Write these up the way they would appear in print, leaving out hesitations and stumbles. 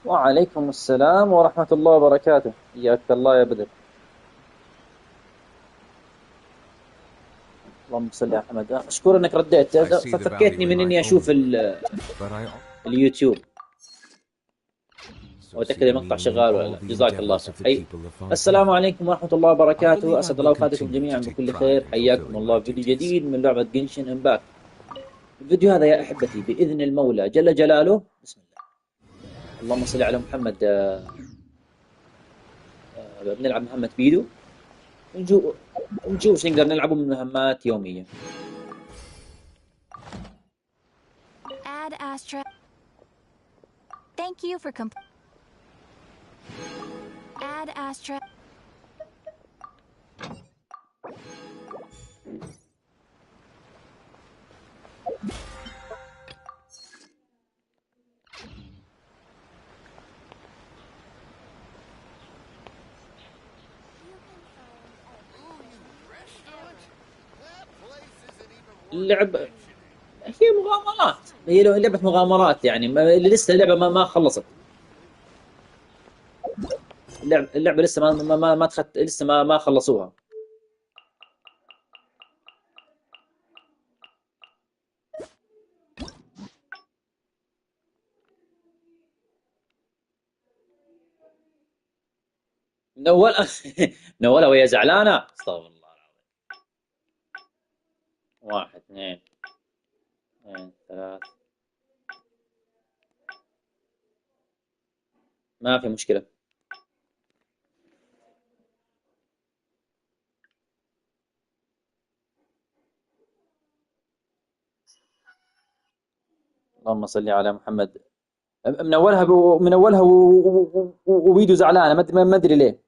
وعليكم السلام ورحمة الله وبركاته. حياك الله يا بدر. اللهم صل على محمد. أشكر أنك رديت، I see the ففكيتني value in من my إني own أشوف work, but اليوتيوب so وأتأكد see المقطع me شغال ولا all لا. the جزاك الله endeavors خير. of the أي people of السلام Fenتازيا. عليكم ورحمة الله I وبركاته. believe I أسعد will الله أوقاتكم continue to جميعا take بكل pride خير. in حياكم fulfilling الله my في فيديو duties. جديد من لعبة جنشن امباكت. الفيديو هذا يا أحبتي بإذن المولى جل جلاله. بسم الله. اللهم صل على محمد. بنلعب مهمة بيدو، ونشوف ايش نقدر نلعبه من مهمات يومية. Add Astra. Thank you for Add Astra. اللعب هي مغامرات، هي لعبة مغامرات يعني لسه اللعبة ما خلصت. اللعبة لسه ما تخت... لسه ما خلصوها. من اول من اولها وهي زعلانة. استغفر الله العظيم. واحد اثنين ثلاث. ما في مشكلة. اللهم صل على محمد. من اولها وبيدو زعلانة، ما ادري ليه.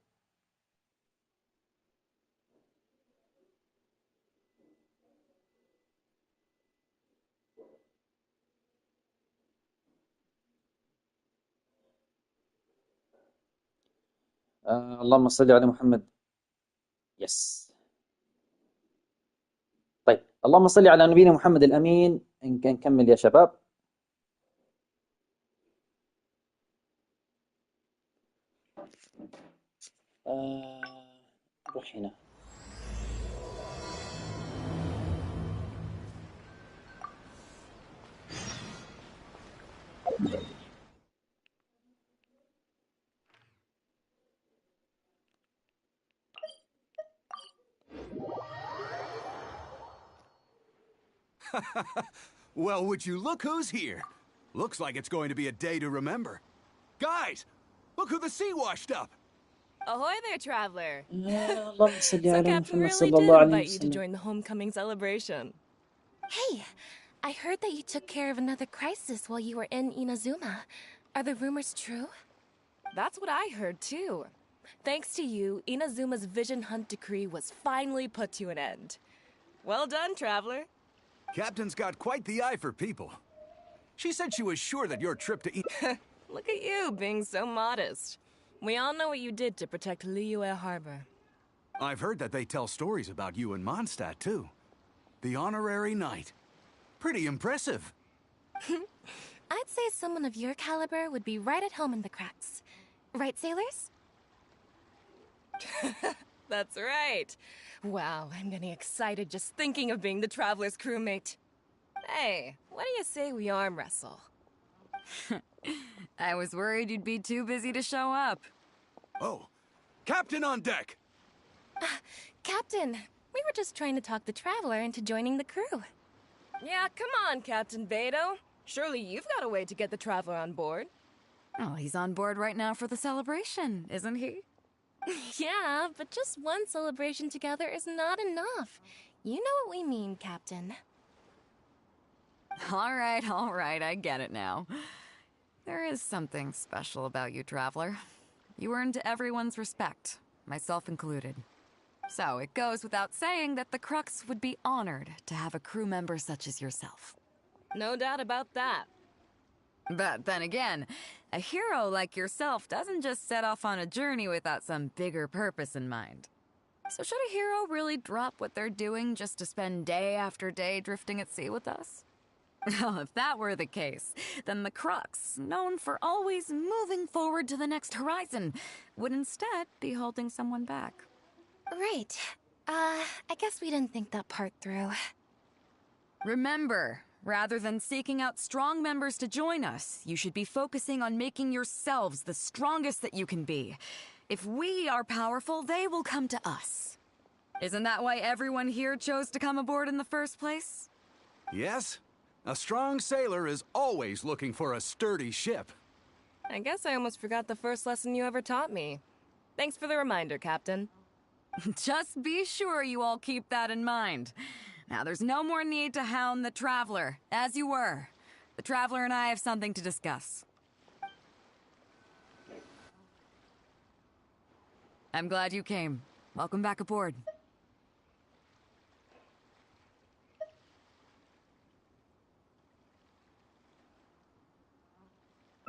اللهم صل على محمد. يس. طيب اللهم صل على نبينا محمد الامين. ان كان نكمل يا شباب. نروح هنا. Well, would you look who's here? Looks like it's going to be a day to remember. Guys, look who the sea washed up! Ahoy there, traveler! اللهم صل So على Captain محمد really صلى did الله عليه invite you to وسلم. join the homecoming celebration. Hey, I heard that you took care of another crisis while you were in Inazuma. Are the rumors true? That's what I heard too. Thanks to you, Inazuma's Vision Hunt decree was finally put to an end. Well done, traveler. Captain's got quite the eye for people. She said she was sure that your trip to Look at you, being so modest. We all know what you did to protect Liyue Harbor. I've heard that they tell stories about you in Mondstadt, too. The honorary knight. Pretty impressive. I'd say someone of your caliber would be right at home in the cracks. Right, sailors? That's right. Wow, I'm getting excited just thinking of being the traveler's crewmate. Hey, what do you say we arm wrestle? I was worried you'd be too busy to show up. Oh, Captain on deck! Captain, we were just trying to talk the traveler into joining the crew. Yeah, come on, Captain Beidou. Surely you've got a way to get the traveler on board. Oh, he's on board right now for the celebration, isn't he? Yeah, but just one celebration together is not enough. You know what we mean, Captain. All right, I get it now. There is something special about you, traveler. You earned everyone's respect, myself included. So it goes without saying that the Crux would be honored to have a crew member such as yourself. No doubt about that. But then again, a hero like yourself doesn't just set off on a journey without some bigger purpose in mind. So should a hero really drop what they're doing just to spend day after day drifting at sea with us? Well, if that were the case, then the Crux, known for always moving forward to the next horizon, would instead be holding someone back. Right. I guess we didn't think that part through. Remember, rather than seeking out strong members to join us, you should be focusing on making yourselves the strongest that you can be. If we are powerful, they will come to us. Isn't that why everyone here chose to come aboard in the first place? Yes? A strong sailor is always looking for a sturdy ship. I guess I almost forgot the first lesson you ever taught me. Thanks for the reminder, Captain. Just be sure you all keep that in mind. Now, there's no more need to hound the Traveler, as you were. The Traveler and I have something to discuss. I'm glad you came. Welcome back aboard.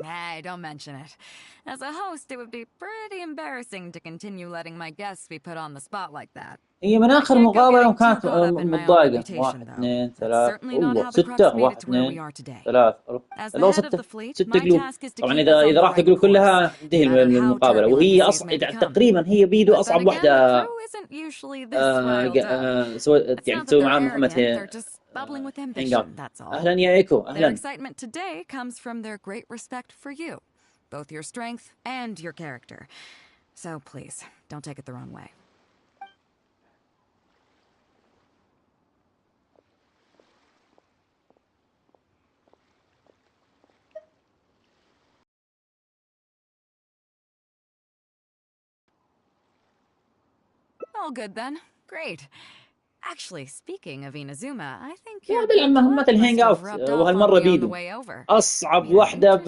Hey, don't mention it. As a host, it would be pretty embarrassing to continue letting my guests be put on the spot like that. هي من آخر مقابلة وكانت متضايقة. 1 2 3 والله 6 1 2 3 لو 6 قلوب. طبعا إذا راح تقول كلها انتهي المقابلة. وهي تقريبا هي بيدو أصعب واحدة يعني تسوي معاه مهمة هينغام. أهلا يا إيكو Their أهلا. excitement today comes from their great respect for you, both your strength and your character. So please, don't take it the wrong way. All good then. Great. Actually, speaking of Inazuma, I think يا بلعب مهمة الهينج اوت وهالمرة بيدو أصعب واحدة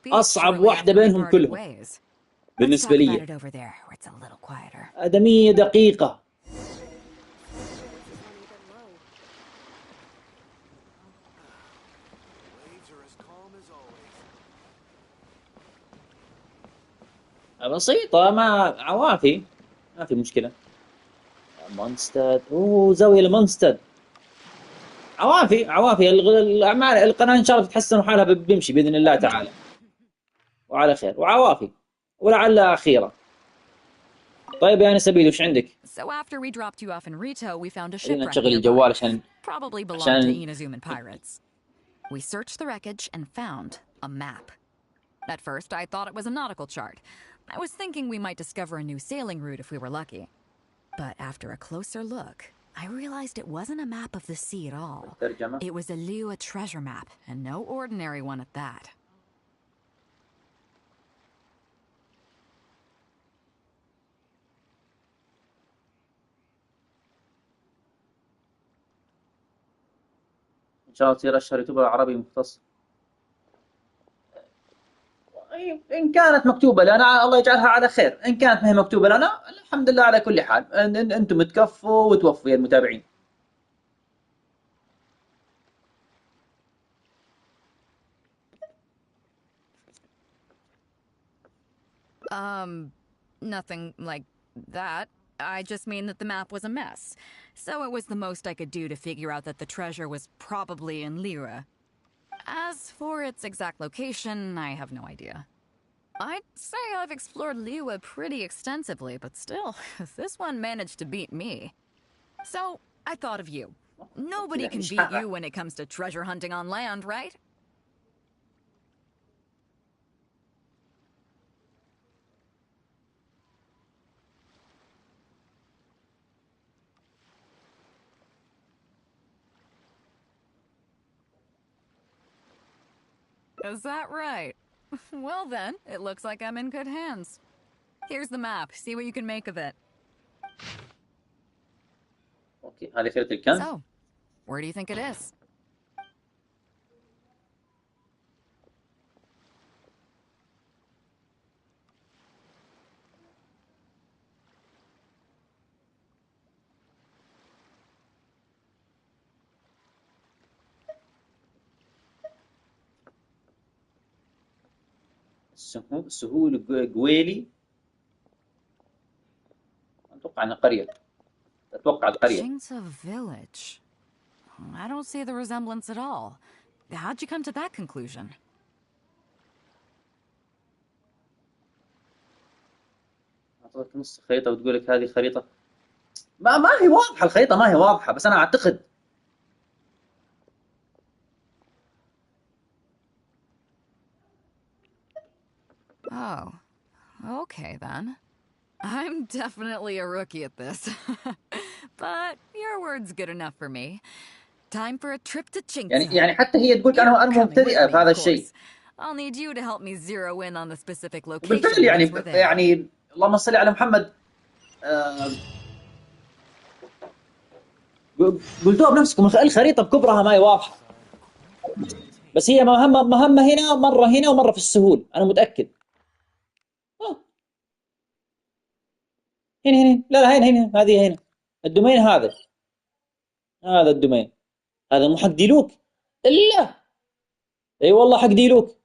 أصعب واحدة بينهم كلهم بالنسبة لي. آدمية دقيقة. بسيطة ما عوافي ما في مشكلة. مونستد زاوية لمونستد عوافي الأعمال القناة إن شاء الله بتتحسن وحالها بيمشي بإذن الله تعالى وعلى خير وعوافي ولعل أخيرا. طيب يا نسبيل وش عندك؟ So after we dropped you off in Rito, we found a shipwreck نشغل الجوال عشان probably belonged to Inazuman pirates. We searched the wreckage and found a map. At first, I thought it was a nautical chart. I was thinking we might discover a new sailing route if we were lucky. But after a closer look, I realized it wasn't a map of the sea at all. It was a Liyue treasure map, and no ordinary one at that. إن شاء الله تصير أشهر يوتيوبر عربي مختص. إن كانت مكتوبة لنا الله يجعلها على خير. إن كانت ما هي مكتوبة لنا الحمد لله على كل حال. أنتم تكفوا وتوفوا يا المتابعين. Nothing like that. I just mean that the map was a mess. So it was the most I could do to figure out that the treasure was probably in Liyue. As for its exact location, I have no idea. I'd say I've explored Liyue pretty extensively, but still, this one managed to beat me. So, I thought of you. Nobody can beat you when it comes to treasure hunting on land, right? Is that right? Well then, it looks like I'm in good hands. Here's the map. See what you can make of it. أوكي هذه خيرة الكنز. So, where do you think it is? سهول قويلي. أتوقع أنها قرية. أتوقع القرية. Jing's village. I don't see the resemblance at all. How'd you come to that conclusion? أعطيك نص خريطة وتقول لك هذه خريطة. ما هي واضحة الخريطة، ما هي واضحة، بس أنا أعتقد. Oh, okay then. I'm definitely a rookie at this. But your word's good enough for me. Time for a trip to Chinkside. يعني حتى هي تقول أنا مبتدئة في هذا الشيء. I'll need you to help me zero in on the specific location. وبالفعل يعني اللهم صل على محمد. قلتوها بنفسكم، الخريطة بكبرها ما هي واضحة. بس هي مهمة هنا، مرة هنا ومرة في السهول، أنا متأكد. هنا لا هنا هذه هنا الدومين، هذا الدومين، هذا مو حق ديلوك. إلا اي والله حق ديلوك،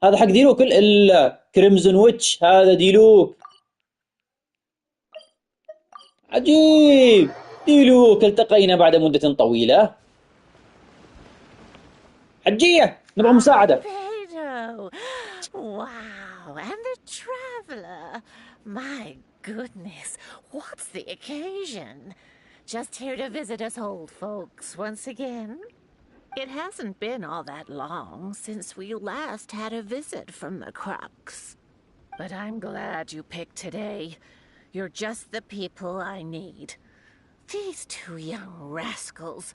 هذا حق ديلوك. إلا كريمزون ويتش هذا ديلوك. عجيب، ديلوك التقينا بعد مدة طويلة. حجية نبغى مساعدة. Beido. Wow, and the traveler. My goodness, what's the occasion? Just here to visit us old folks once again? It hasn't been all that long since we last had a visit from the Crux. But I'm glad you picked today. You're just the people I need. These two young rascals,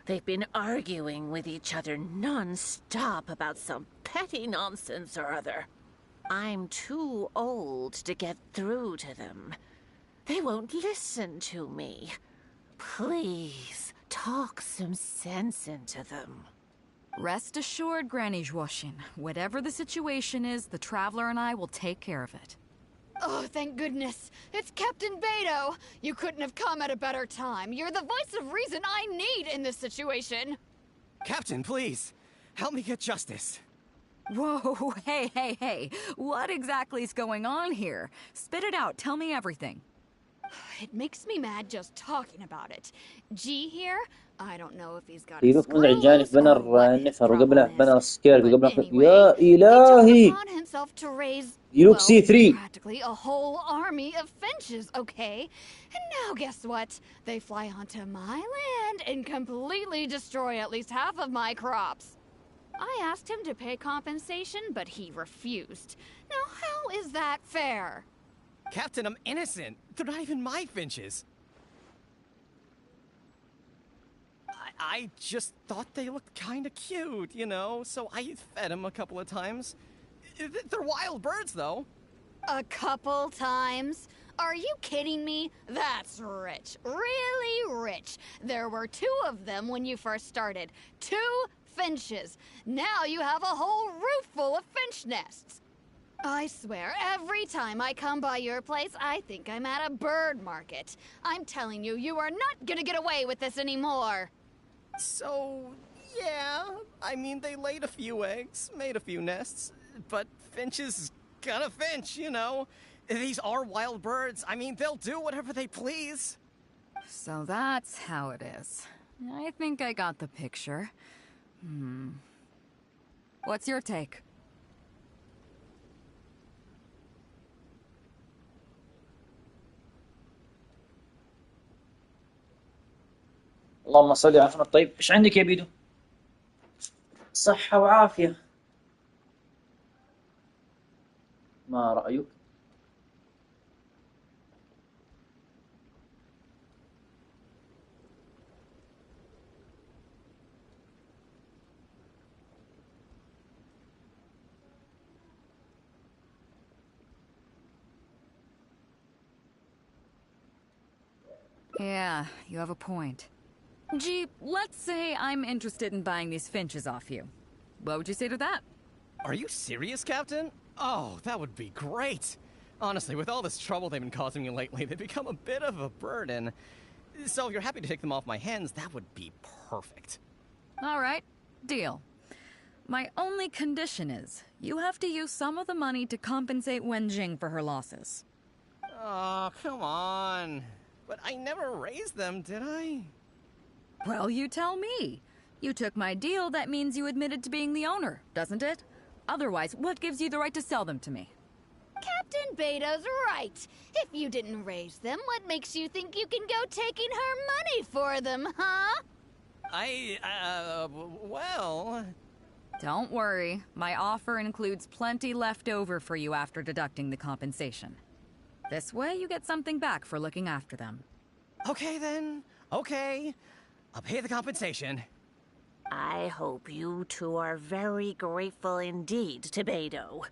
they've been arguing with each other non-stop about some petty nonsense or other. I'm too old to get through to them. They won't listen to me. Please, talk some sense into them. Rest assured, Granny Zhuoshin, whatever the situation is, the Traveler and I will take care of it. Oh, thank goodness. It's Captain Beido. You couldn't have come at a better time. You're the voice of reason I need in this situation. Captain, please. Help me get justice. Whoa, hey. What exactly is going on here? Spit it out. Tell me everything. It makes me mad just talking about it. G here, I don't know if he's got a screws or what his problem is. But anyway, he took upon himself to raise, practically a whole army of finches, okay? And now guess what? They fly onto my land and completely destroy at least half of my crops. I asked him to pay compensation, but he refused. Now how is that fair? Captain, I'm innocent. They're not even my finches. I just thought they looked kinda cute, you know, so I fed them a couple of times. They're wild birds, though. A couple times? Are you kidding me? That's rich. Really rich. There were 2 of them when you first started. 2 finches. Now you have a whole roof full of finch nests. I swear, every time I come by your place, I think I'm at a bird market. I'm telling you, you are not gonna get away with this anymore. So, yeah, I mean, they laid a few eggs, made a few nests, but finches gotta finch, you know. These are wild birds. I mean, they'll do whatever they please. So that's how it is. I think I got the picture. What's your take? اللهم صل على محمد. طيب ايش عندك يا بيدو؟ صحة وعافية. ما رأيك؟ Yeah, you have a point. Gee, let's say I'm interested in buying these finches off you. What would you say to that? Are you serious, Captain? Oh, that would be great. Honestly, with all this trouble they've been causing me lately, they've become a bit of a burden. So if you're happy to take them off my hands, that would be perfect. All right, deal. My only condition is, you have to use some of the money to compensate Wenjing for her losses. Oh, come on. But I never raised them, did I? Well, you tell me. You took my deal, that means you admitted to being the owner, doesn't it? Otherwise, what gives you the right to sell them to me? Captain Beto's right. If you didn't raise them, what makes you think you can go taking her money for them, huh? Well... Don't worry. My offer includes plenty left over for you after deducting the compensation. This way, you get something back for looking after them. Okay, then. Okay. I'll pay the compensation. I hope you two are very grateful indeed to Beidou.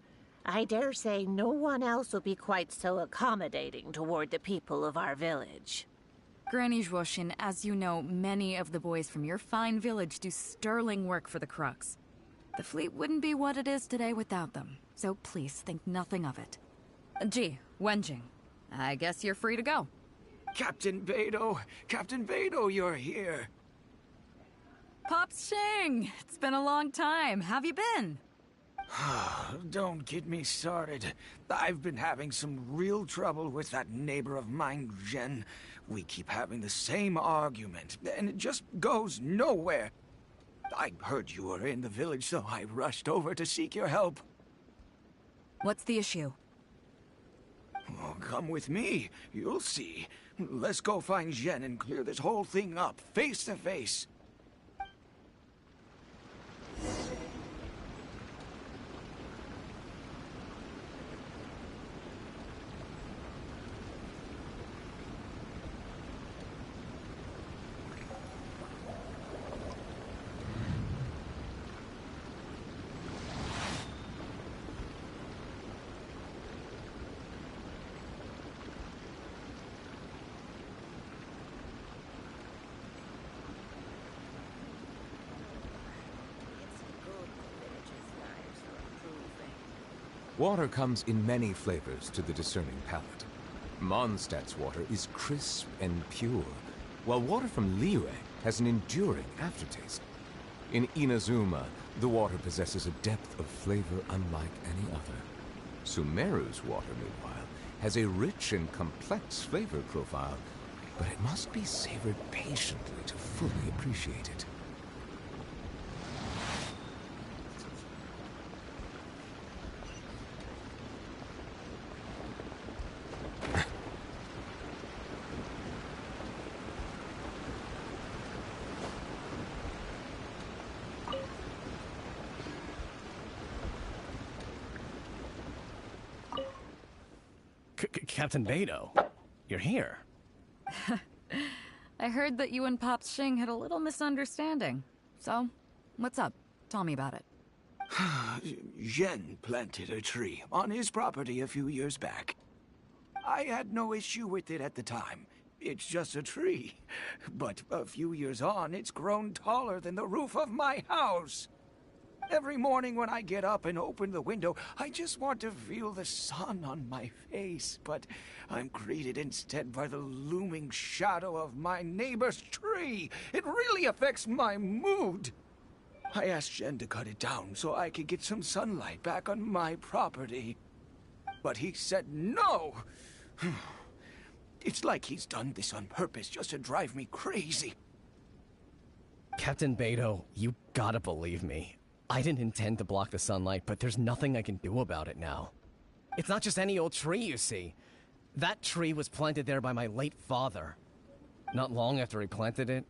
I dare say no one else will be quite so accommodating toward the people of our village. Granny Zhuoshin, as you know, many of the boys from your fine village do sterling work for the Crux. The fleet wouldn't be what it is today without them, so please think nothing of it. Gee, Wenjing, I guess you're free to go. Captain Beidou, you're here. Pops Shing! It's been a long time. Have you been? Don't get me started. I've been having some real trouble with that neighbor of mine, Jen. We keep having the same argument, and it just goes nowhere. I heard you were in the village, so I rushed over to seek your help. What's the issue? Oh, come with me. You'll see. Let's go find Jen and clear this whole thing up, face to face. Water comes in many flavors to the discerning palate. Mondstadt's water is crisp and pure, while water from Liyue has an enduring aftertaste. In Inazuma, the water possesses a depth of flavor unlike any other. Sumeru's water, meanwhile, has a rich and complex flavor profile, but it must be savored patiently to fully appreciate it. Captain Beidou, you're here. I heard that you and Pops Shing had a little misunderstanding. So, what's up? Tell me about it. Jen planted a tree on his property a few years back. I had no issue with it at the time. It's just a tree. But a few years on, it's grown taller than the roof of my house. Every morning when I get up and open the window, I just want to feel the sun on my face, but I'm greeted instead by the looming shadow of my neighbor's tree. It really affects my mood. I asked Jen to cut it down so I could get some sunlight back on my property. But he said no. It's like he's done this on purpose just to drive me crazy. Captain Beidou, you gotta believe me. I didn't intend to block the sunlight, but there's nothing I can do about it now. It's not just any old tree, you see. That tree was planted there by my late father. Not long after he planted it,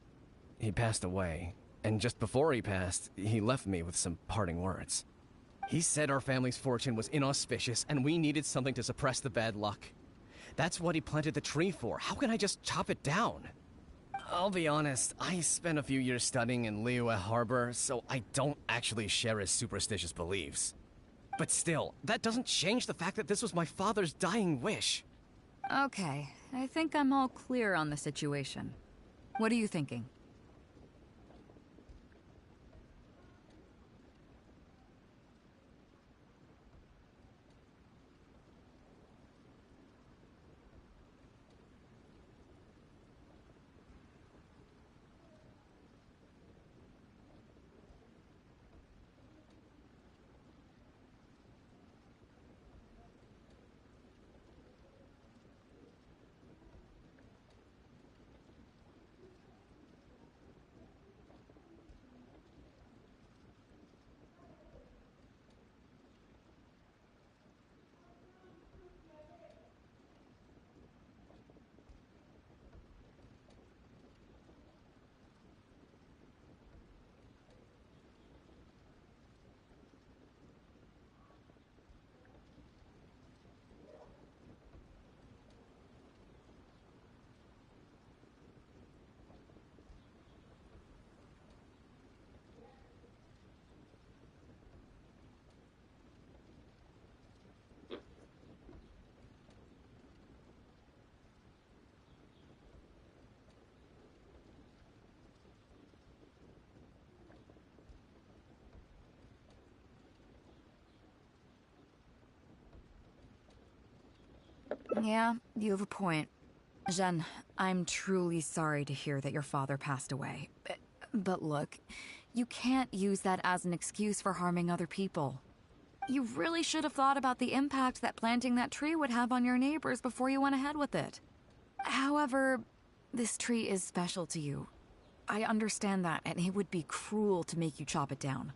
he passed away. And just before he passed, he left me with some parting words. He said our family's fortune was inauspicious and we needed something to suppress the bad luck. That's what he planted the tree for. How can I just chop it down? I'll be honest, I spent a few years studying in Liyue Harbor, so I don't actually share his superstitious beliefs. But still, that doesn't change the fact that this was my father's dying wish. Okay, I think I'm all clear on the situation. What are you thinking? Yeah, you have a point. Jen, I'm truly sorry to hear that your father passed away. But look, you can't use that as an excuse for harming other people. You really should have thought about the impact that planting that tree would have on your neighbors before you went ahead with it. However, this tree is special to you. I understand that, and it would be cruel to make you chop it down.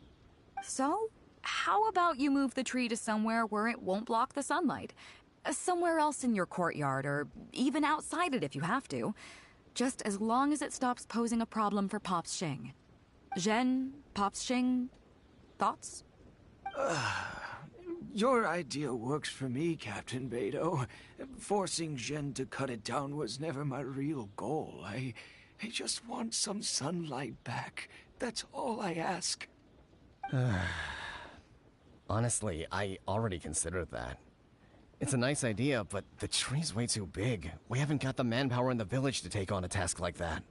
So, how about you move the tree to somewhere where it won't block the sunlight? Somewhere else in your courtyard, or even outside it if you have to. Just as long as it stops posing a problem for Pops Shing. Jen, Pops Shing, thoughts? Your idea works for me, Captain Beidou. Forcing Zhen to cut it down was never my real goal. I just want some sunlight back. That's all I ask. Honestly, I already considered that. It's a nice idea, but the tree's way too big. We haven't got the manpower in the village to take on a task like that.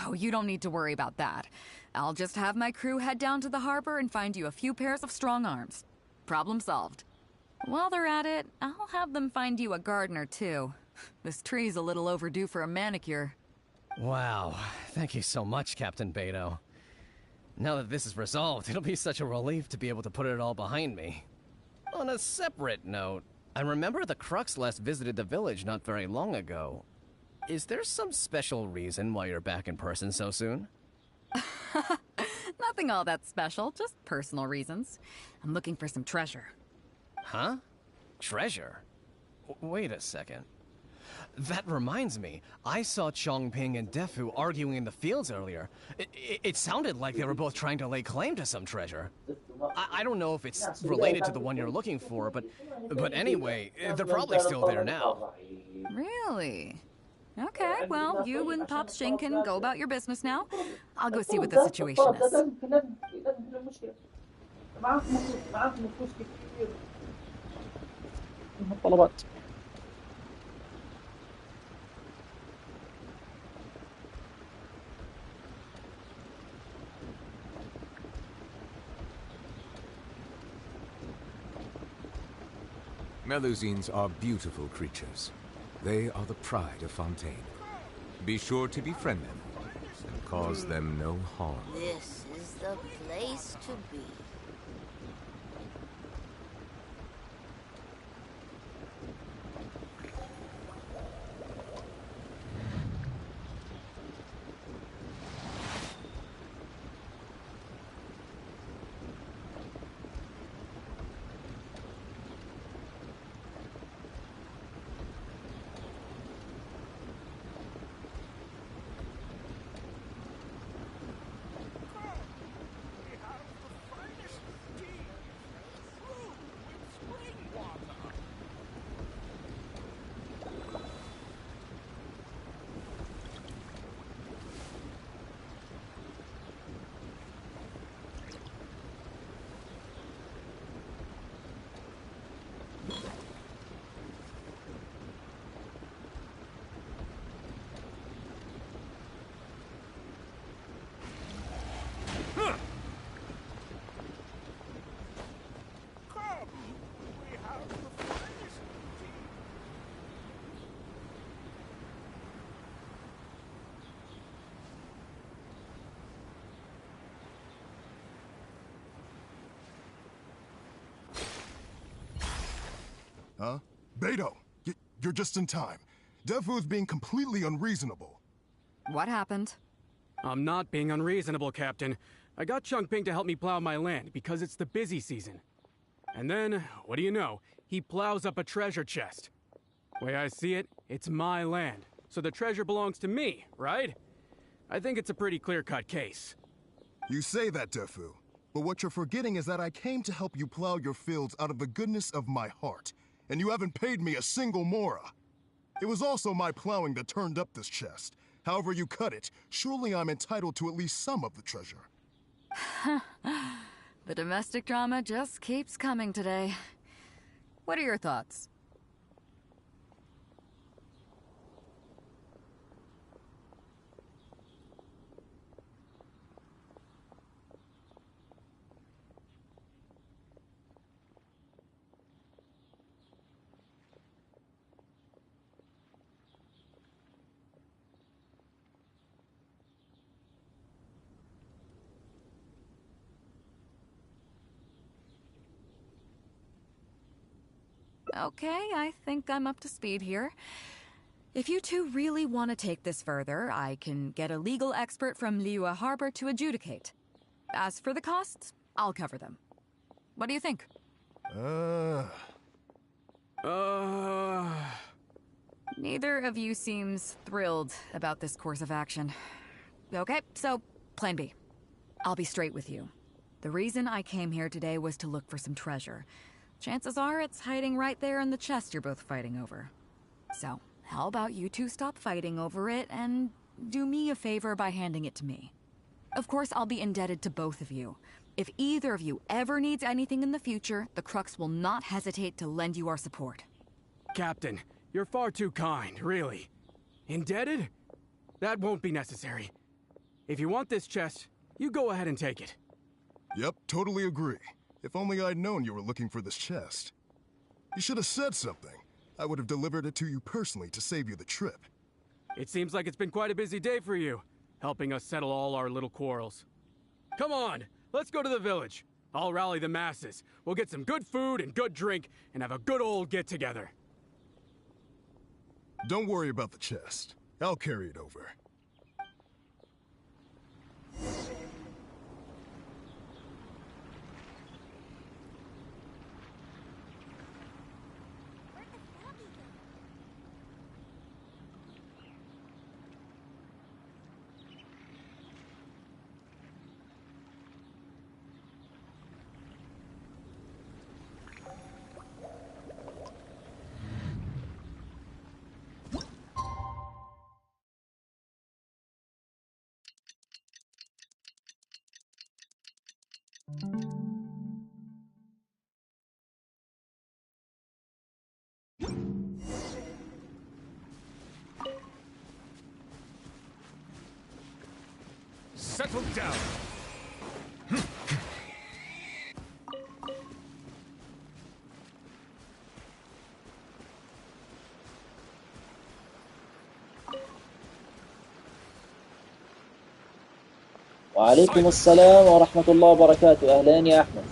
Oh, you don't need to worry about that. I'll just have my crew head down to the harbor and find you a few pairs of strong arms. Problem solved. While they're at it, I'll have them find you a gardener, too. This tree's a little overdue for a manicure. Wow, thank you so much, Captain Beidou. Now that this is resolved, it'll be such a relief to be able to put it all behind me. On a separate note, I remember the Crux last visited the village not very long ago. Is there some special reason why you're back in person so soon? Nothing all that special, just personal reasons. I'm looking for some treasure. Huh? Treasure? Wait a second. That reminds me, I saw Chongping and Defu arguing in the fields earlier. It sounded like they were both trying to lay claim to some treasure. I don't know if it's related to the one you're looking for, but anyway, they're probably still there now. Really? Okay, well, you and Pops Shing can go about your business now. I'll go see what the situation is. Melusines are beautiful creatures. They are the pride of Fontaine. Be sure to befriend them and cause them no harm. This is the place to be. Huh? Beidou, you're just in time. Defu's being completely unreasonable. What happened? I'm not being unreasonable, Captain. I got Chongping to help me plow my land because it's the busy season. And then, what do you know? He plows up a treasure chest. Way I see it, it's my land, so the treasure belongs to me, right? I think it's a pretty clear-cut case. You say that, Defu, but what you're forgetting is that I came to help you plow your fields out of the goodness of my heart, and you haven't paid me a single mora. It was also my plowing that turned up this chest. However you cut it, surely I'm entitled to at least some of the treasure. The domestic drama just keeps coming today. What are your thoughts? Okay, I think I'm up to speed here. If you two really want to take this further, I can get a legal expert from Liyue Harbor to adjudicate. As for the costs, I'll cover them. What do you think? Neither of you seems thrilled about this course of action. Okay, so plan B. I'll be straight with you. The reason I came here today was to look for some treasure. Chances are it's hiding right there in the chest you're both fighting over. So, how about you two stop fighting over it and do me a favor by handing it to me? Of course, I'll be indebted to both of you. If either of you ever needs anything in the future, the Crux will not hesitate to lend you our support. Captain, you're far too kind, really. Indebted? That won't be necessary. If you want this chest, you go ahead and take it. Yep, totally agree. If only I'd known you were looking for this chest. You should have said something. I would have delivered it to you personally to save you the trip. It seems like it's been quite a busy day for you, helping us settle all our little quarrels. Come on, let's go to the village. I'll rally the masses. We'll get some good food and good drink, and have a good old get-together. Don't worry about the chest. I'll carry it over. Settle down. وعليكم السلام ورحمة الله وبركاته. أهلين يا أحمد.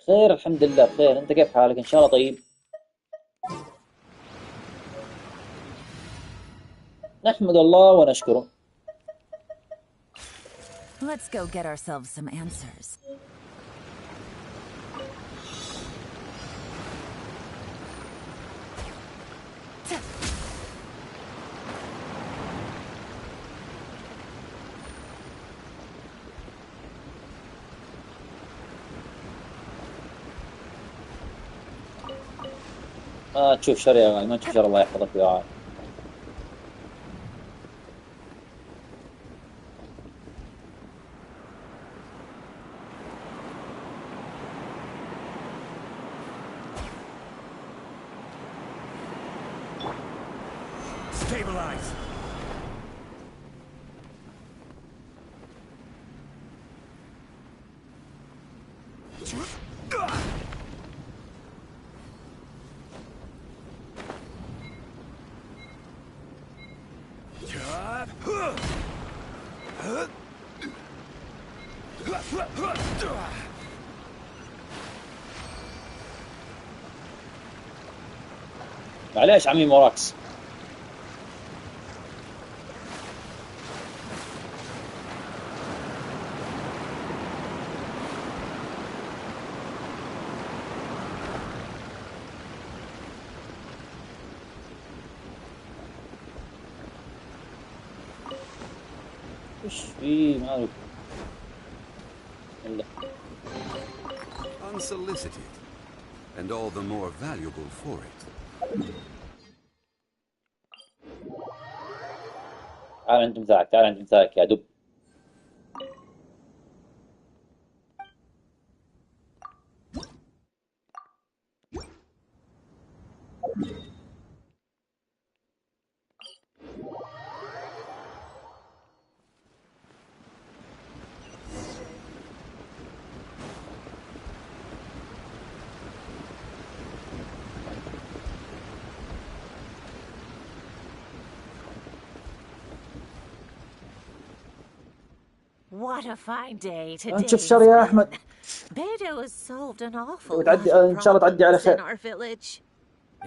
خير الحمد لله بخير. أنت كيف حالك؟ إن شاء الله طيب. نحمد الله ونشكره. Let's go get ourselves some answers. ما تشوف شر يا غالي، ما تشوف شر. الله يحفظك ويرعاك. Stabilize. معليش عمي موراكس. وش في مالك؟ Unsolicited, and all the more valuable for it. تعال عند مثالك، تعال عند مثالك يا دب. What a fine day نشوف today. شر يا أحمد. Beido has solved an awful lot وتعدي of إن شاء الله تعدي على problems in خير. our village.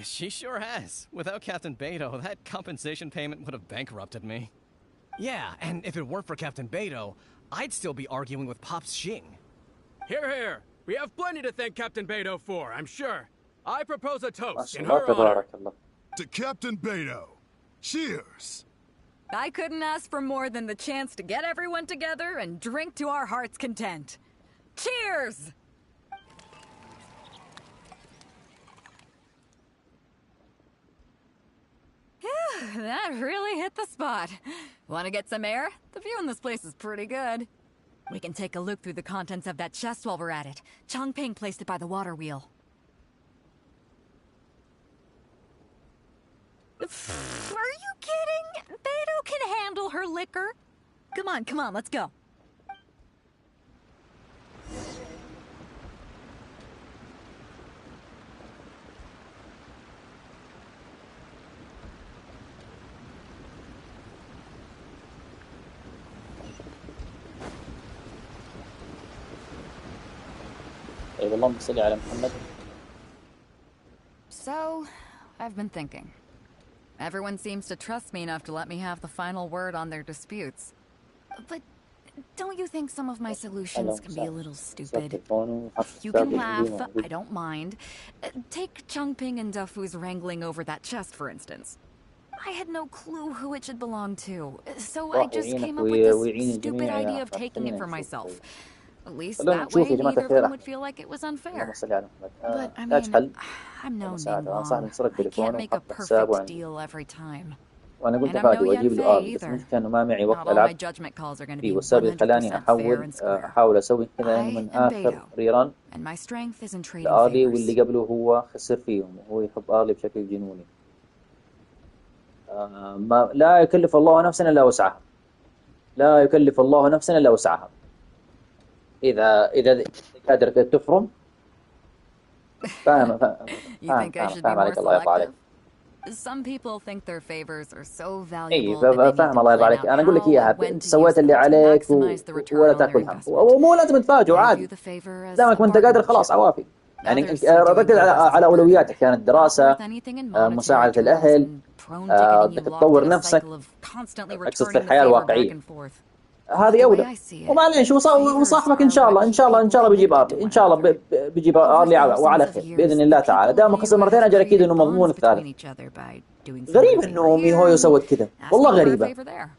She sure has. Without Captain Beidou, that compensation payment would have bankrupted me. Yeah, and if it weren't for Captain Beidou, I'd still be arguing with Pops Xing. Here, here. We have plenty to thank Captain Beidou for, I'm sure. I propose a ما toast شاء in الله her honor. تبارك الله. To Captain Beidou. Cheers! I couldn't ask for more than the chance to get everyone together and drink to our heart's content. Cheers! That really hit the spot. Want to get some air? The view in this place is pretty good. We can take a look through the contents of that chest while we're at it. Chongping placed it by the water wheel. Are you kidding? Beidou can handle her liquor. Come on, let's go. أي والله صل على محمد. So, I've been thinking. Everyone seems to trust me enough to let me have the final word on their disputes. But don't you think some of my solutions can be a little stupid? You can laugh, I don't mind. Take Chongping and Defu's wrangling over that chest, for instance. I had no clue who it should belong to, so I just came up with this stupid idea of taking it for myself. At least that way neither of them would feel like it was unfair. But I mean, I'm no Ningguang. I can't make a perfect deal every time. وأنا قلت And I'm أفادي no وأجيب له Yanfei بس either. المشكلة إنه ما معي Not وقت all my ألعب judgment calls are going to فيه be والسبب خلاني 100% fair and square. أحاول أسوي كذا I من am آخر Beidou, ريران and my strength is in trading لآرلي favors. واللي قبله هو خسر فيهم وهو يحب آرلي بشكل جنوني. ما لا يكلف الله نفسا إلا وسعها. لا يكلف الله نفسا إلا وسعها. إذا قادر تفرم فاهم عليك الله يرضى عليك. Some people think their favors are so اي valuable that they need فاهم to الله يرضى plan عليك. out انا اقول لك how اياها and when انت to سويت use اللي them to عليك maximize the return ولا on their تاكل هم investment. ومو لازم تفاجئ I عادي view the favor as دامك a وانت قادر partnership. خلاص عوافي يعني Others see doing ركز good على as a اولوياتك burden, كانت not دراسه worth anything in monetary مساعده terms الاهل and prone to getting you بدك locked تطور in a نفسك cycle of constantly اقصد في returning the الحياه favor back الواقعيه and forth. هذه The way اولى I see it, ومعليش favors وصاحبك ان are شاء الله what ان keep شاء الله ان people شاء الله بيجيب connected ارلي to ان one شاء الله another. بيجيب Over ارلي وعلى thousands of خير years, باذن the الله people تعالى of دام خسر Liyue مرتين have اجل اكيد created انه مضمون bonds between الثالث each other by doing some غريب good favor انه here ميهويو and سوت كذا والله asking for a غريبه favor there.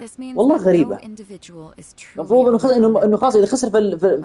This means والله that no غريبه individual is truly المفروض انه خلاص اذا خسر When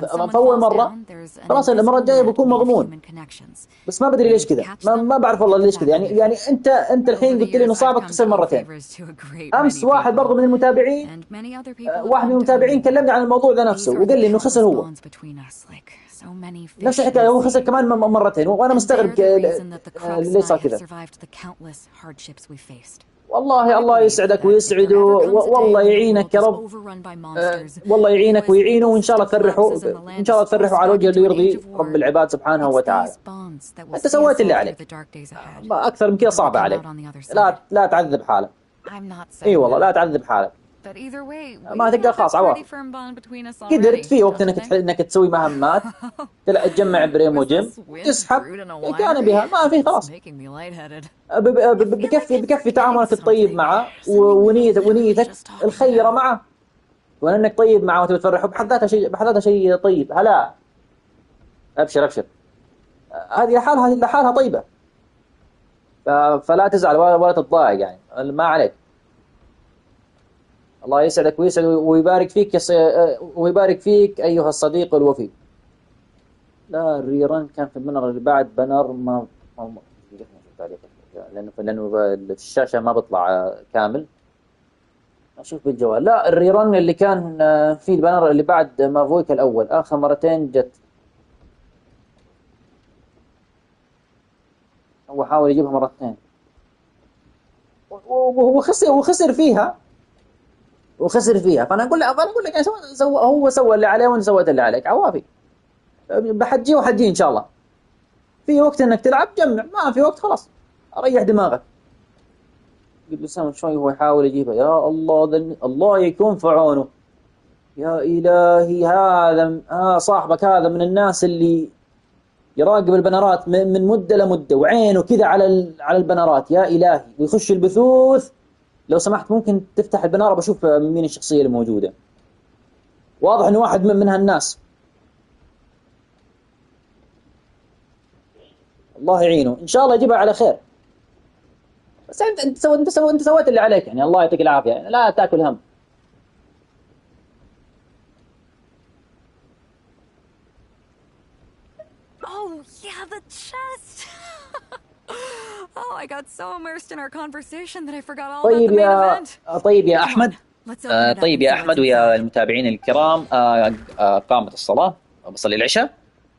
someone في اول falls مره down, there's an خلاص المره invisible الجايه net بيكون made of مضمون human connections. بس ما بدري When ليش you كذا catch ما them, بعرف you والله get them ليش back كذا on يعني their feet. انت Over الحين the قلت لي انه years, I've صابك come to خسر owe مرتين favors to a great امس many واحد برضه من people, المتابعين and many other people have واحد من come to owe المتابعين me one. كلمني عن الموضوع ده These نفسه are the وقال لي انه خسر countless هو bonds between us, like so many نفس fish in الحكايه the هو خسر sea. كمان مرتين وانا And مستغرب they're the reason that the Crux ليش and I صار have كذا survived the countless hardships we faced. والله I الله believe يسعدك that if ويسعده there ever comes a day والله when the يعينك world يا is رب overrun by monsters, والله who يعينك as ويعينه legal وان شاء الله تفرحوا stiff-lapses and the ان land شاء الله is تفرحوا على forced الوجه back اللي into an age يرضي of رب war, العباد سبحانه it's وتعالى these bonds that will انت see سويت us اللي all through عليك the dark days ahead ما اكثر من كذا until we صعب come عليك out on the other side. لا تعذب حالك I'm not اي saying والله لا that, تعذب حالك but either way, ما we تقدر have a خلاص pretty عوافي firm bond between us قدرت already, في وقت don't you think? انك تسوي مهمات تجمع بريم Was وجيم this wind وتسحب brewed in a كان winery? بها ما في It's خلاص making me lightheaded. بكفي تعاملك الطيب معه Something we ونيتك just talked الخيرة about. معه وانك طيب معه وتفرحه بحد ذاتها شيء طيب. هلا ابشر هذه لحالها طيبة فلا تزعل ولا تتضايق يعني ما عليك. الله يسعدك ويسعد ويبارك فيك ويبارك فيك أيها الصديق الوفي. لا الريران كان في البنر اللي بعد بنر ما لأنه الشاشة ما بطلع كامل أشوف بالجوال. لا الريران اللي كان في البنر اللي بعد مافويك الأول آخر مرتين جت هو حاول يجيبها مرتين وخسر فيها فانا اقول لك يعني هو سوى اللي عليه وانت سويت اللي عليك عوافي بحجي وحجي ان شاء الله. في وقت انك تلعب جمع ما في وقت خلاص ريح دماغك. قبل سنة شوي هو يحاول يجيبها يا الله الله يكون في عونه يا إلهي، هذا صاحبك هذا من الناس اللي يراقب البنرات من مدة لمدة، وعينه كذا على البنرات. يا إلهي، ويخش البثوث. لو سمحت ممكن تفتح البنارة بشوف مين الشخصية اللي موجودة. واضح إنه واحد من هالناس. الله يعينه، إن شاء الله يجيبها على خير. بس أنت سويت اللي عليك يعني، الله يعطيك العافية يعني، لا تاكل هم. Oh, yeah, the chest! Oh, I got so immersed in our conversation that I forgot all about the main event. طيب يا Come on, أحمد. let's open it up طيب and يا see what's أحمد ويا inside. المتابعين الكرام، قامت الصلاة، بصلي العشاء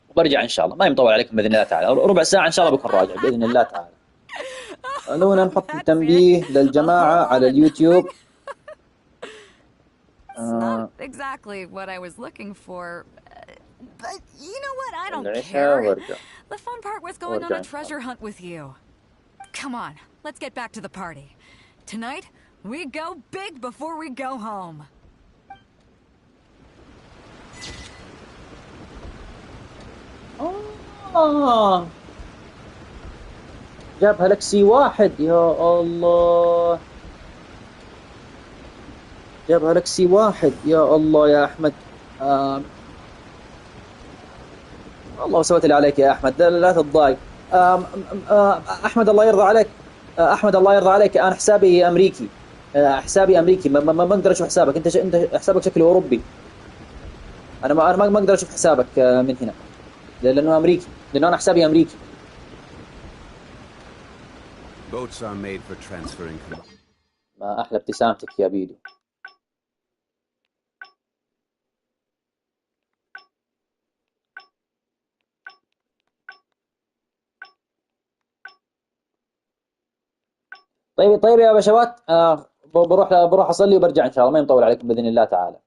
وبرجع إن شاء الله، ما مطول عليكم بإذن الله تعالى، ربع ساعة إن شاء الله بكون راجع بإذن الله تعالى. خلونا نحط تنبيه للجماعة على اليوتيوب. It's not exactly what I was looking for, but you know what? I don't العشاء care. وارجع. The fun part was going on a treasure hunt with you. Come on, let's get back to the party. Tonight, we go big before we go home. جابها لك سي واحد، يا الله. جابها لك سي واحد، يا الله يا أحمد. والله سويت اللي عليك يا أحمد، لا تتضايق. أحمد الله يرضى عليك. أحمد الله يرضى عليك، أنا حسابي أمريكي. حسابي أمريكي، ما أقدر أشوف حسابك. أنت حسابك شكله أوروبي. أنا ما أقدر أشوف حسابك من هنا، لأنه أمريكي، لأنه أنا حسابي أمريكي. Boats are made for transferring. ما أحلى ابتسامتك يا بيدو. طيب يا بشوات، بروح أصلي وبرجع إن شاء الله، ما يطول عليكم بإذن الله تعالى.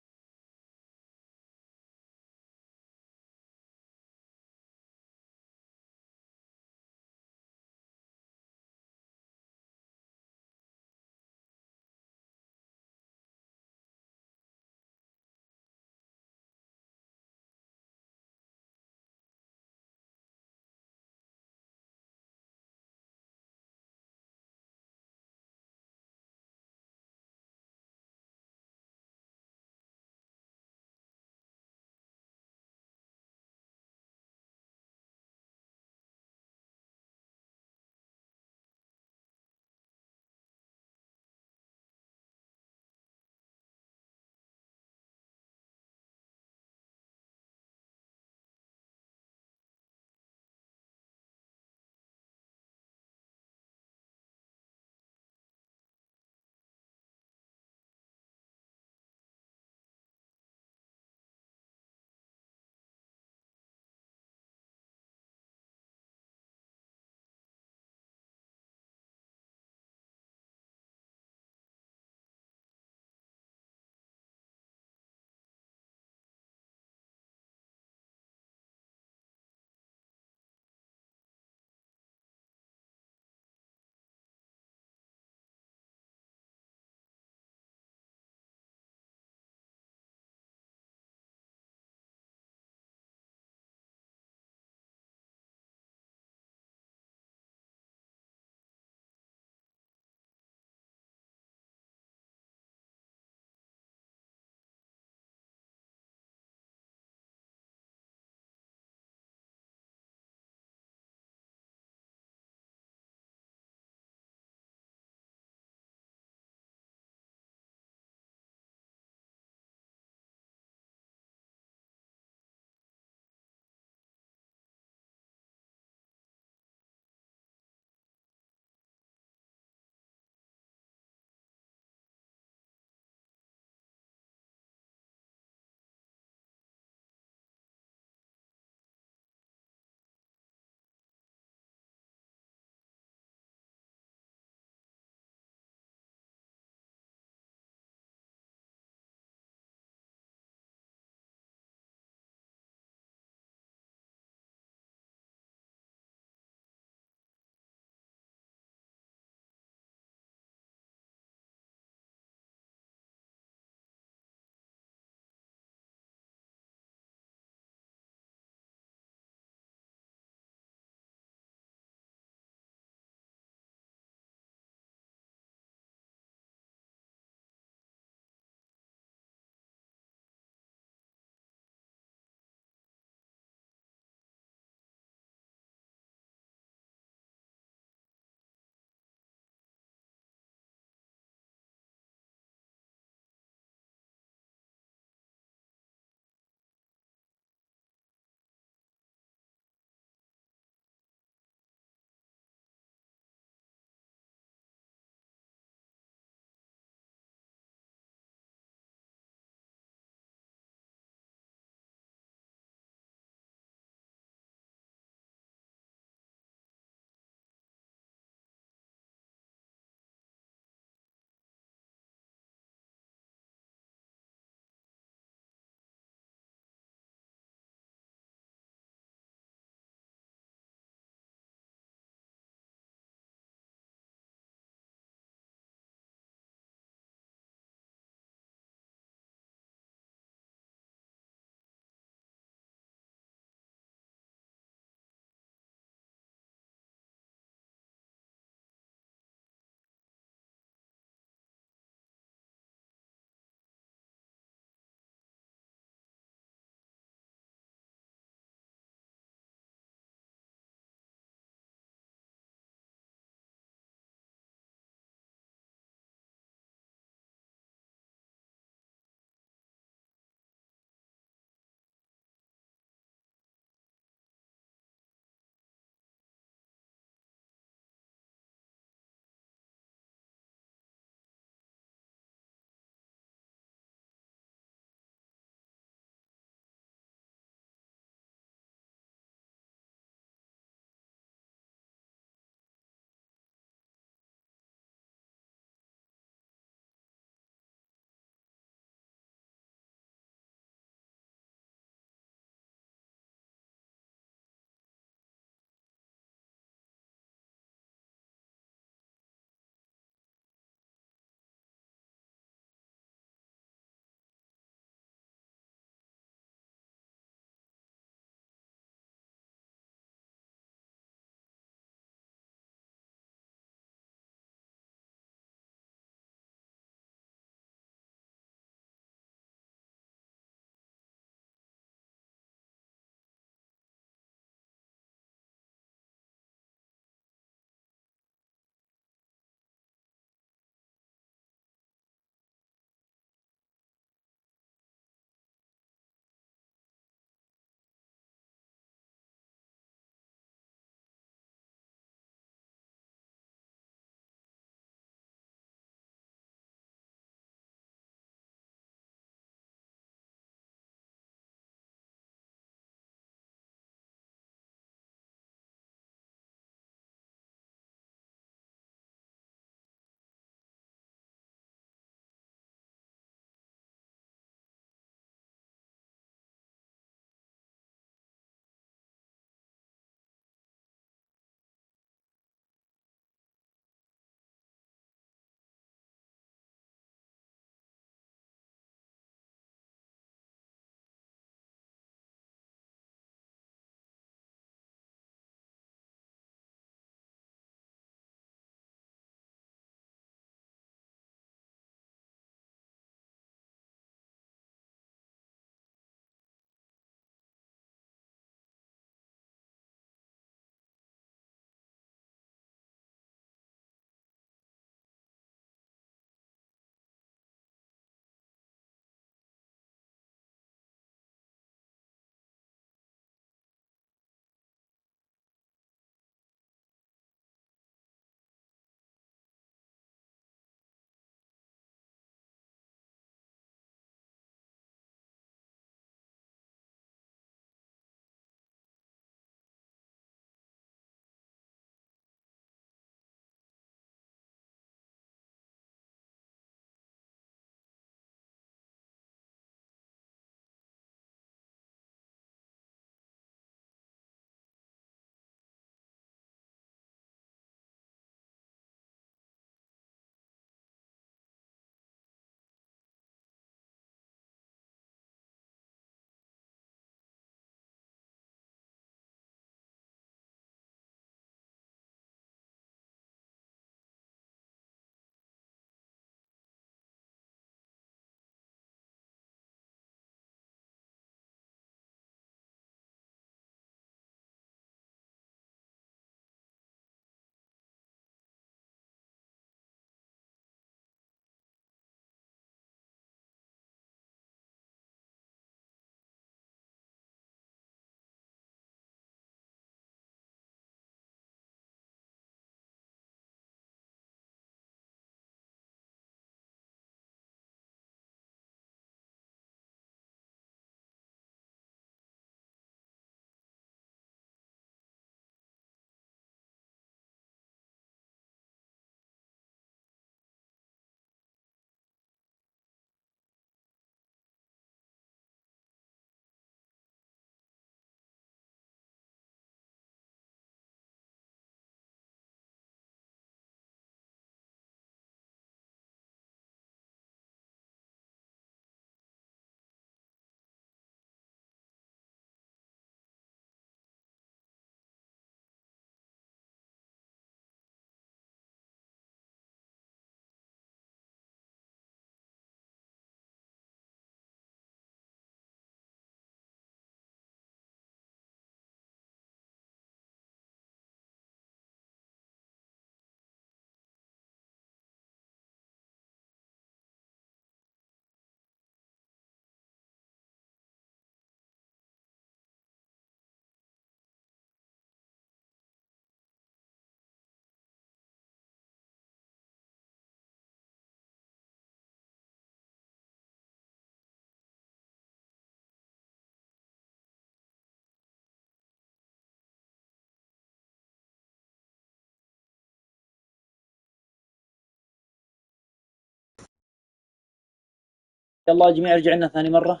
يلا يا جميع ارجع لنا ثاني مرة.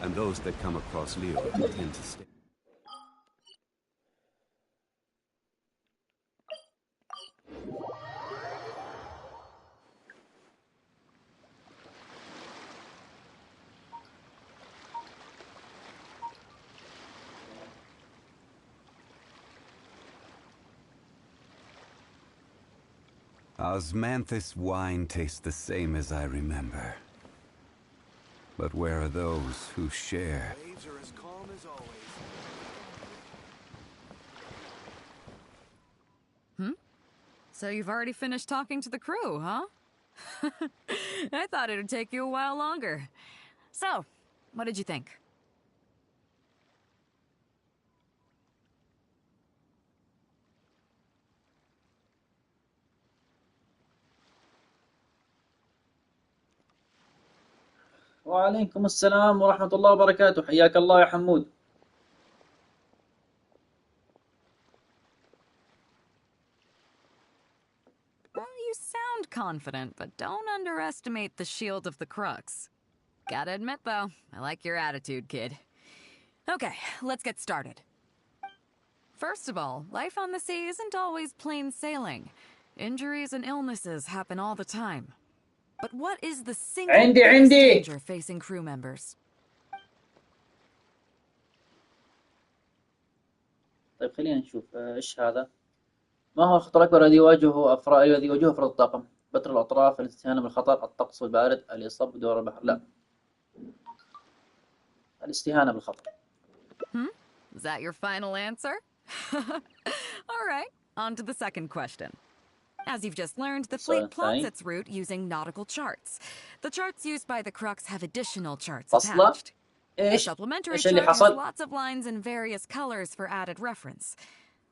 And those that come across Leo tend to stay. Osmanthus wine tastes the same as I remember. But where are those who share? Waves are as calm as always. So you've already finished talking to the crew, huh? I thought it would take you a while longer. So, what did you think? وعليكم السلام ورحمة الله وبركاته. حياك الله يا حمود. Well, you sound confident, but don't underestimate the shield of the crux. Gotta admit, though, I like your attitude, kid. Okay, let's get started. First of all, life on the sea isn't always plain sailing. Injuries and illnesses happen all the time. But what is the single biggest danger facing crew members? طيب خلينا نشوف ايش هذا. ما هو الخطر الأكبر الذي يواجهه أفراد الطاقم؟ بتر الأطراف، الاستهانة بالخطر، الطقس البارد، الإصابة بدوار البحر. لا، الاستهانة بالخطر. Is that your final answer? All right, on to the second question. As you've just learned, the fleet plots its route using nautical charts. The charts used by the Crux have additional charts attached. The supplementary chart has lots of lines in various colors for added reference.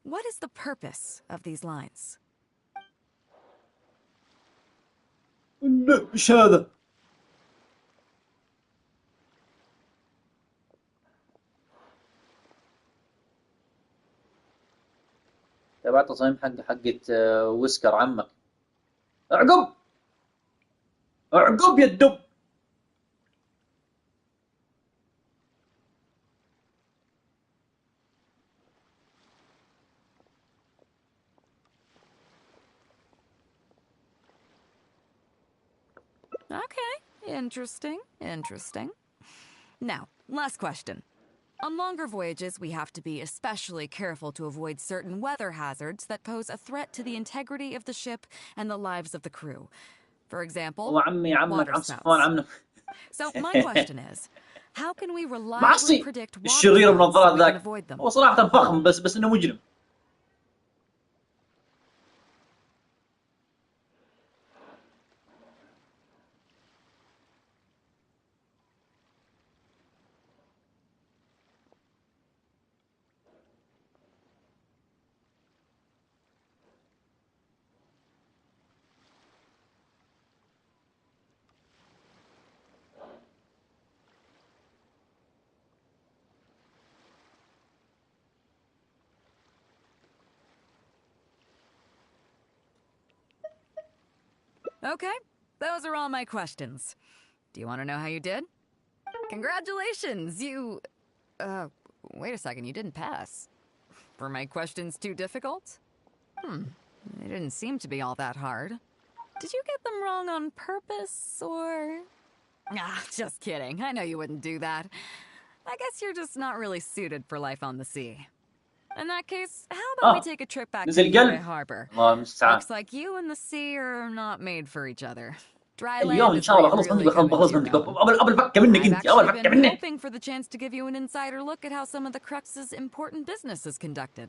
What is the purpose of these lines? ايش هذا؟ تبع تصميم حقة ويسكر عمك. اعقب اعقب يا الدب. Okay, interesting. Now, last question. On longer voyages, we have to be especially careful to avoid certain weather hazards that pose a threat to the integrity of the ship and the lives of the crew. For example, water spouts. So my question is, how can we reliably predict water spouts so we can avoid them? هو صراحة فخم بس إنه مجرم. Okay, those are all my questions. Do you want to know how you did? Congratulations, you... wait a second, you didn't pass. Were my questions too difficult? They didn't seem to be all that hard. Did you get them wrong on purpose, or... Ah, just kidding. I know you wouldn't do that. I guess you're just not really suited for life on the sea. In that case, how about we take a trip back to Liyue Harbor? Looks like you and the sea are not made for each other. Dry land is where you really come into your own. I've actually been hoping for the chance to give you an insider look at how some of the Crux's important business is conducted.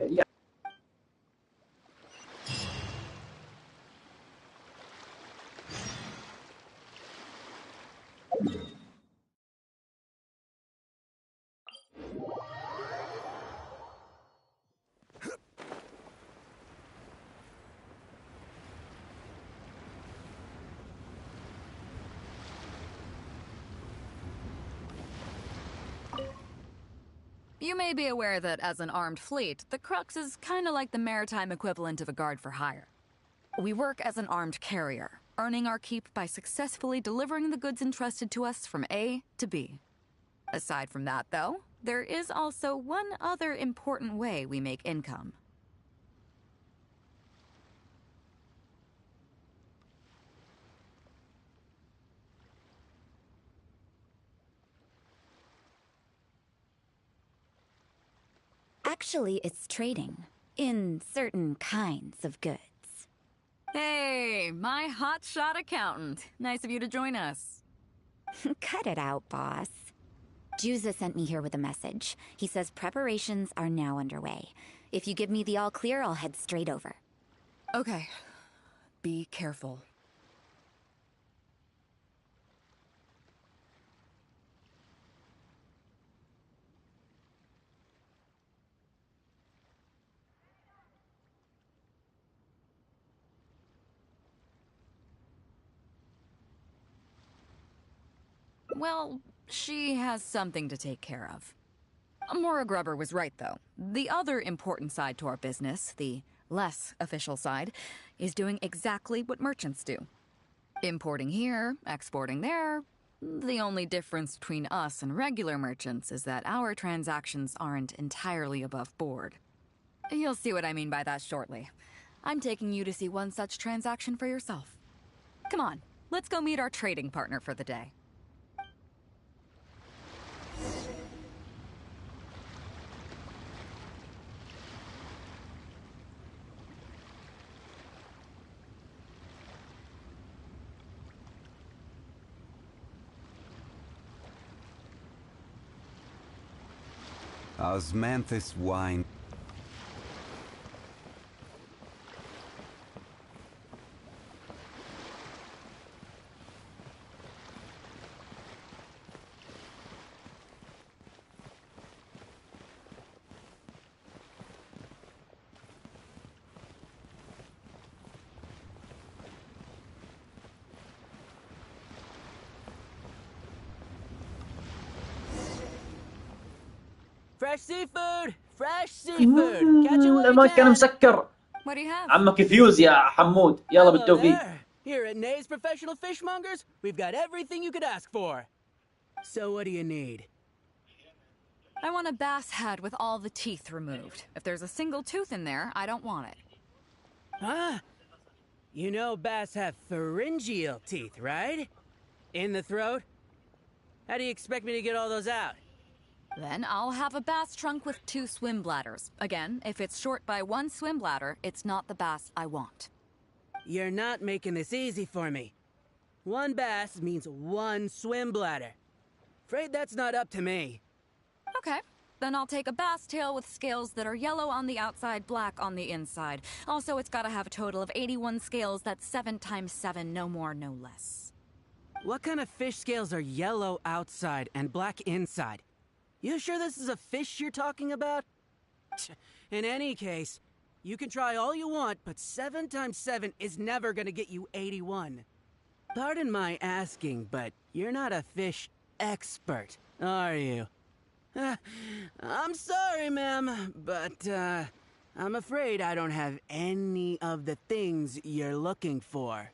You may be aware that as an armed fleet, the Crux is kinda like the maritime equivalent of a guard for hire. We work as an armed carrier, earning our keep by successfully delivering the goods entrusted to us from A to B. Aside from that, though, there is also one other important way we make income. Actually, it's trading. In certain kinds of goods. Hey, my hotshot accountant. Nice of you to join us. Cut it out, boss. Juza sent me here with a message. He says preparations are now underway. If you give me the all clear, I'll head straight over. Okay. Be careful. Well, she has something to take care of. Mora Grubber was right, though. The other important side to our business, the less official side, is doing exactly what merchants do. Importing here, exporting there. The only difference between us and regular merchants is that our transactions aren't entirely above board. You'll see what I mean by that shortly. I'm taking you to see one such transaction for yourself. Come on, let's go meet our trading partner for the day. Osmanthus wine. Fresh seafood! Fresh seafood! Catch it when you المايك كان can! مسكر. What do you have? عمك فيوز يا حمود، يلا Hello بالتوفيق. there. Here at Nay's Professional Fishmongers, we've got everything you could ask for. So what do you need? I want a bass head with all the teeth removed. If there's a single tooth in there, I don't want it. Huh? You know bass have pharyngeal teeth, right? In the throat? How do you expect me to get all those out? Then I'll have a bass trunk with 2 swim bladders. Again, if it's short by 1 swim bladder, it's not the bass I want. You're not making this easy for me. 1 bass means 1 swim bladder. Afraid that's not up to me. Okay, then I'll take a bass tail with scales that are yellow on the outside, black on the inside. Also, it's gotta have a total of 81 scales. That's 7 times 7, no more, no less. What kind of fish scales are yellow outside and black inside? You sure this is a fish you're talking about? In any case, you can try all you want, but 7 times 7 is never gonna get you 81. Pardon my asking, but you're not a fish expert, are you? I'm sorry, ma'am, but I'm afraid I don't have any of the things you're looking for.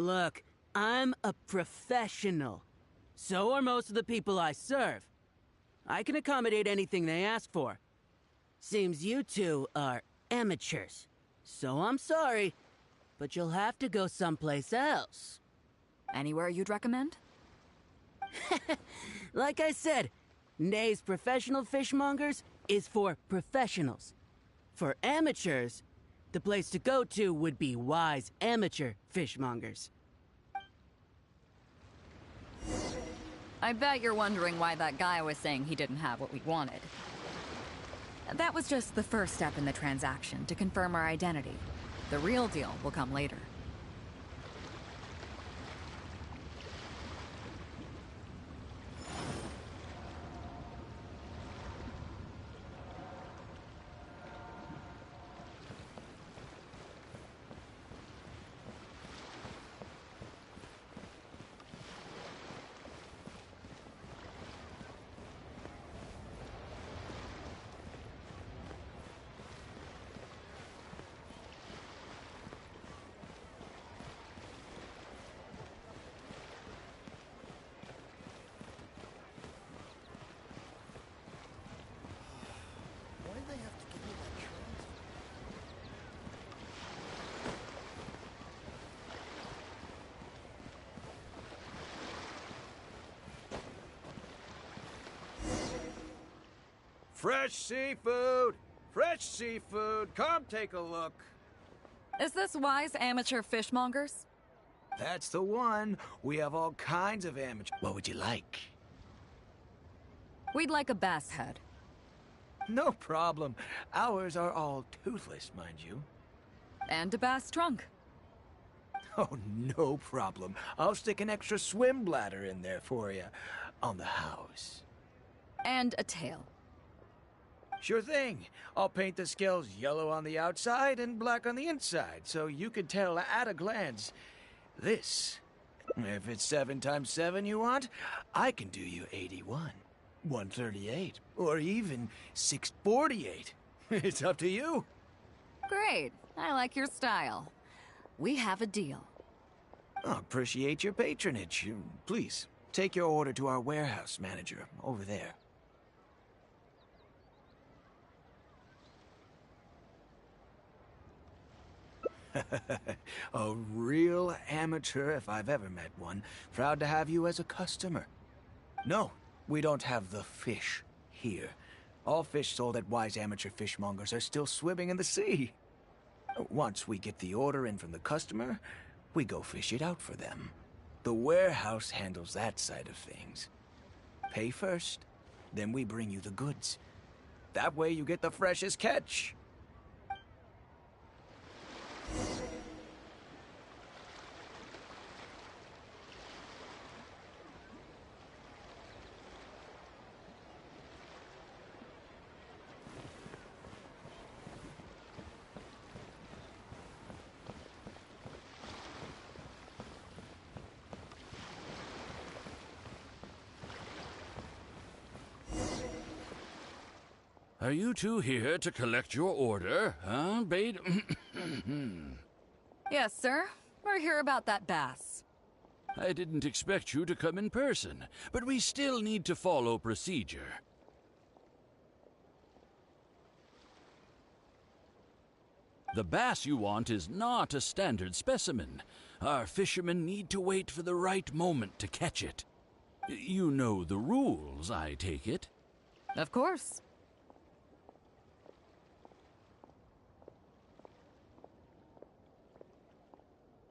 Look, I'm a professional. So are most of the people I serve. I can accommodate anything they ask for. Seems you two are amateurs. So I'm sorry, but you'll have to go someplace else. Anywhere you'd recommend? Like I said, Nay's Professional Fishmongers is for professionals. For amateurs, the place to go to would be Wise Amateur Fishmongers. I bet you're wondering why that guy was saying he didn't have what we wanted. That was just the first step in the transaction to confirm our identity. The real deal will come later. Fresh seafood! Fresh seafood! Come take a look. Is this Wise Amateur Fishmongers? That's the one. We have all kinds of amateur. What would you like? We'd like a bass head. No problem. Ours are all toothless, mind you. And a bass trunk. Oh, no problem. I'll stick an extra swim bladder in there for you. On the house. And a tail. Sure thing. I'll paint the scales yellow on the outside and black on the inside, so you can tell at a glance. This, if it's 7 times 7 you want, I can do you 81, 138, or even 648. It's up to you. Great. I like your style. We have a deal. I appreciate your patronage. Please, take your order to our warehouse manager over there. A real amateur if I've ever met one. Proud to have you as a customer. No, we don't have the fish here. All fish sold at Wise Amateur Fishmongers are still swimming in the sea. Once we get the order in from the customer, we go fish it out for them. The warehouse handles that side of things. Pay first, then we bring you the goods. That way you get the freshest catch. Are you two here to collect your order, huh, Bade? Yes, sir. We're here about that bass. I didn't expect you to come in person, but we still need to follow procedure. The bass you want is not a standard specimen. Our fishermen need to wait for the right moment to catch it. You know the rules, I take it? Of course.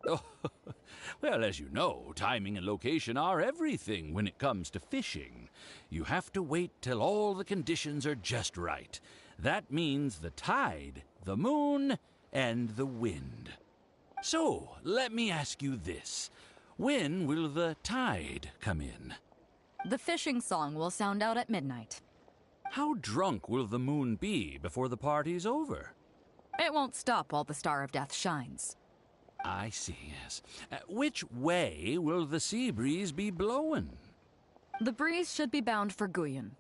Oh, well, as you know, timing and location are everything when it comes to fishing. You have to wait till all the conditions are just right. That means the tide, the moon, and the wind. So, let me ask you this. When will the tide come in? The fishing song will sound out at midnight. How drunk will the moon be before the party's over? It won't stop while the Star of Death shines. I see, yes. Which way will the sea breeze be blowing? The breeze should be bound for Guyan.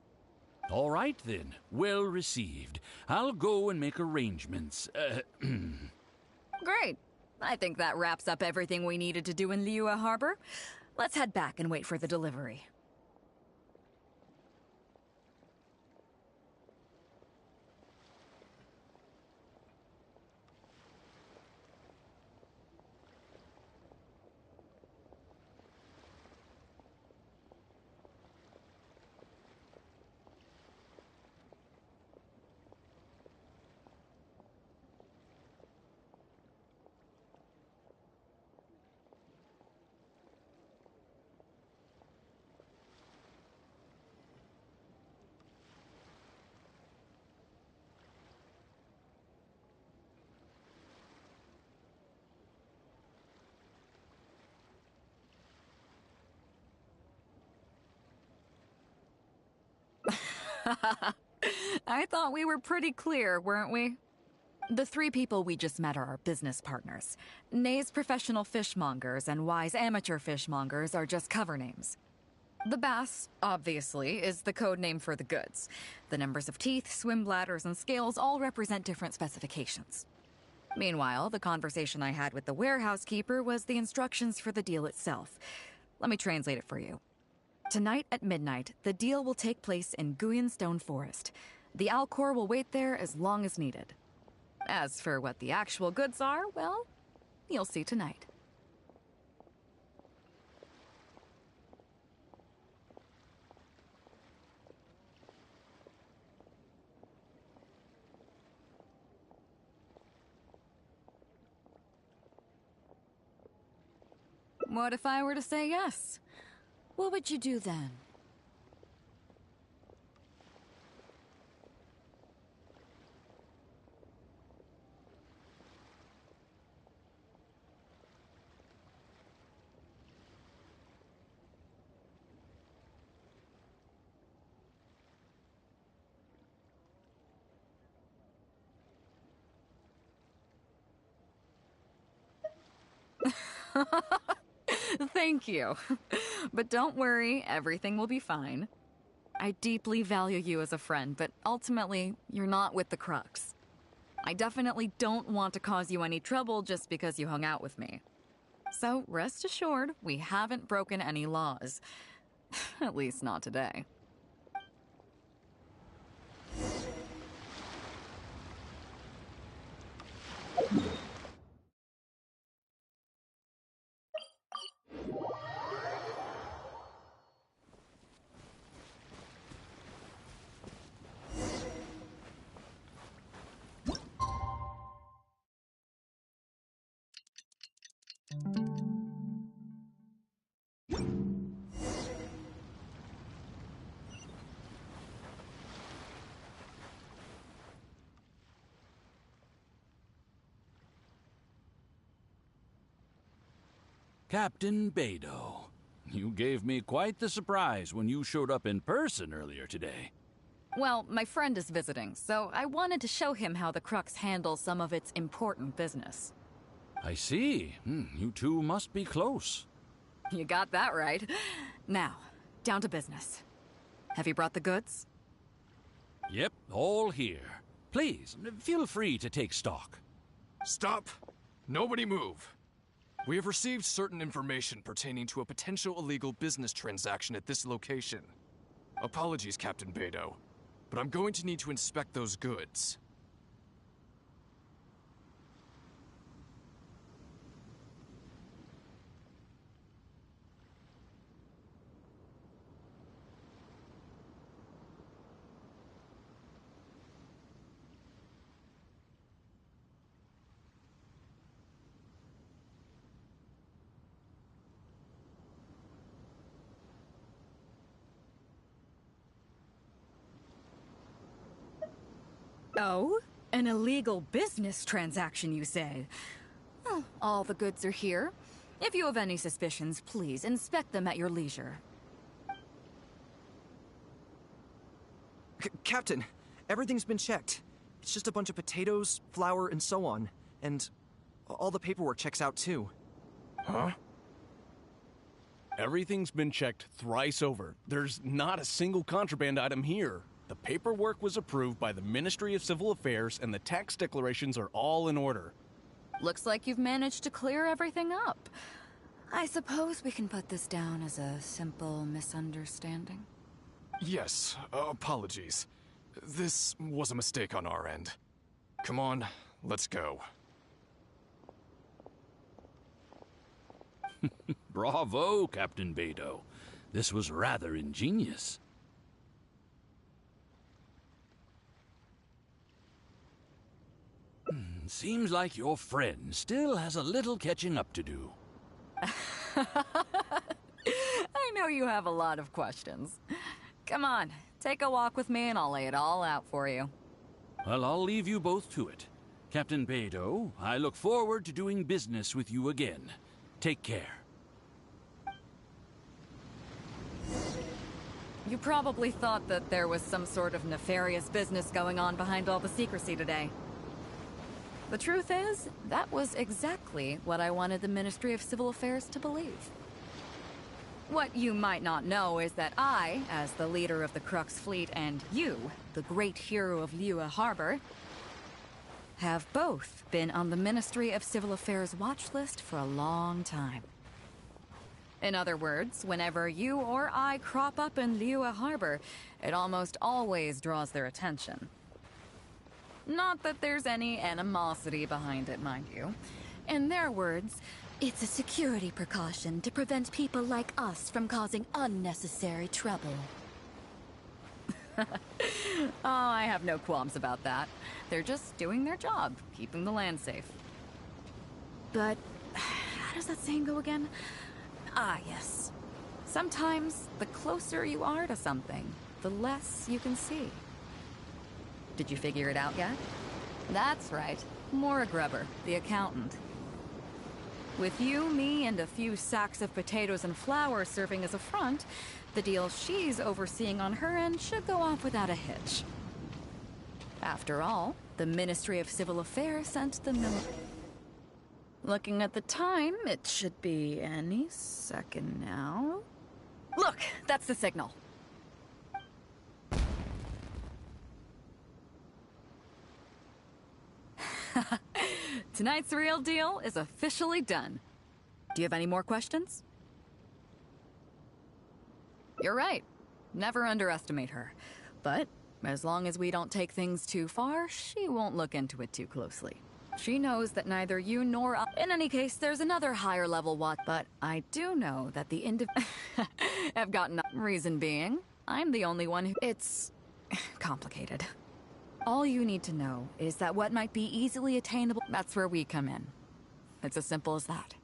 All right, then. Well received. I'll go and make arrangements. Great. I think that wraps up everything we needed to do in Liyue Harbor. Let's head back and wait for the delivery. I thought we were pretty clear, weren't we? The three people we just met are our business partners. Nay's professional fishmongers and Y's amateur fishmongers are just cover names. The bass, obviously, is the code name for the goods. The numbers of teeth, swim bladders, and scales all represent different specifications. Meanwhile, the conversation I had with the warehouse keeper was the instructions for the deal itself. Let me translate it for you. Tonight at midnight, the deal will take place in Guyanstone Forest. The Alcor will wait there as long as needed. As for what the actual goods are, well, you'll see tonight. What if I were to say yes? What would you do then? Thank you. But don't worry, everything will be fine. I deeply value you as a friend, but ultimately, you're not with the Crux. I definitely don't want to cause you any trouble just because you hung out with me. So rest assured, we haven't broken any laws. At least not today. Captain Beido, you gave me quite the surprise when you showed up in person earlier today. Well, my friend is visiting, so I wanted to show him how the Crux handles some of its important business. I see. You two must be close. You got that right. Now, down to business. Have you brought the goods? Yep, all here. Please, feel free to take stock. Stop! Nobody move! We have received certain information pertaining to a potential illegal business transaction at this location. Apologies, Captain Beido, but I'm going to need to inspect those goods. Oh? An illegal business transaction, you say? Well, all the goods are here. If you have any suspicions, please inspect them at your leisure. Captain, everything's been checked. It's just a bunch of potatoes, flour, and so on. And all the paperwork checks out, too. Huh? Everything's been checked thrice over. There's not a single contraband item here. The paperwork was approved by the Ministry of Civil Affairs, and the tax declarations are all in order. Looks like you've managed to clear everything up. I suppose we can put this down as a simple misunderstanding. Yes, apologies. This was a mistake on our end. Come on, let's go. Bravo, Captain Beidou. This was rather ingenious. Seems like your friend still has a little catching up to do. I know you have a lot of questions. Come on, take a walk with me and I'll lay it all out for you. Well, I'll leave you both to it. Captain Beidou, I look forward to doing business with you again. Take care. You probably thought that there was some sort of nefarious business going on behind all the secrecy today. The truth is, that was exactly what I wanted the Ministry of Civil Affairs to believe. What you might not know is that I, as the leader of the Crux Fleet, and you, the great hero of Liyue Harbor, have both been on the Ministry of Civil Affairs watch list for a long time. In other words, whenever you or I crop up in Liyue Harbor, it almost always draws their attention. Not that there's any animosity behind it, mind you. In their words, it's a security precaution to prevent people like us from causing unnecessary trouble. Oh, I have no qualms about that. They're just doing their job, keeping the land safe. But how does that saying go again? Ah, yes. Sometimes the closer you are to something, the less you can see. Did you figure it out yet? That's right. Maura Grubber, the accountant. With you, me, and a few sacks of potatoes and flour serving as a front, the deal she's overseeing on her end should go off without a hitch. After all, the Ministry of Civil Affairs sent the Looking at the time, it should be any second now. Look, that's the signal. Tonight's real deal is officially done. Do you have any more questions? You're right. Never underestimate her. But as long as we don't take things too far, she won't look into it too closely. She knows that neither you nor I... In any case, there's another higher level watch, but I do know that the have gotten... Reason being, I'm the only one who... It's... complicated. All you need to know is that what might be easily attainable, that's where we come in. It's as simple as that.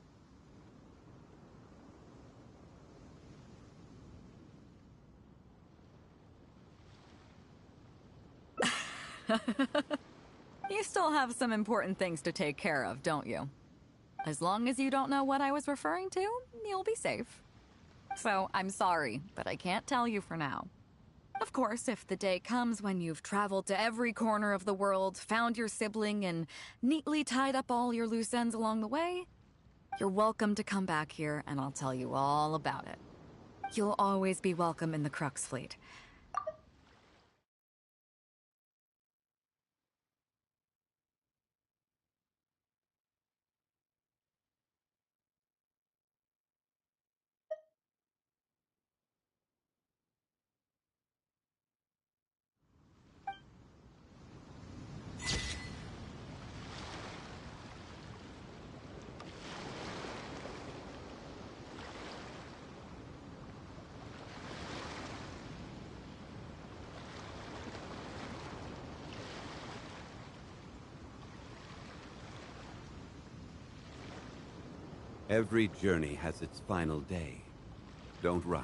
You still have some important things to take care of, don't you? As long as you don't know what I was referring to, you'll be safe. So, I'm sorry, but I can't tell you for now. Of course, if the day comes when you've traveled to every corner of the world, found your sibling, and neatly tied up all your loose ends along the way, you're welcome to come back here and I'll tell you all about it. You'll always be welcome in the Crux Fleet. Every journey has its final day. Don't rush.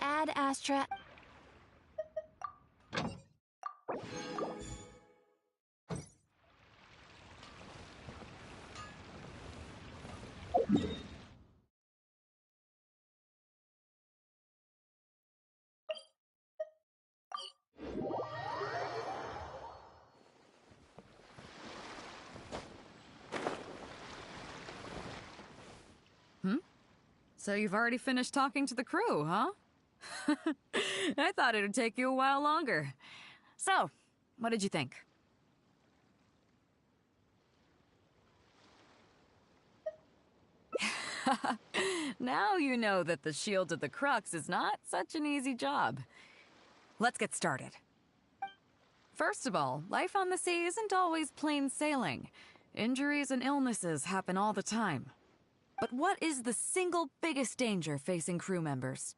Ad Astra. So you've already finished talking to the crew, huh? I thought it would take you a while longer. So, what did you think? Now you know that the Shield of the Crux is not such an easy job. Let's get started. First of all, life on the sea isn't always plain sailing. Injuries and illnesses happen all the time. But what is the single biggest danger facing crew members?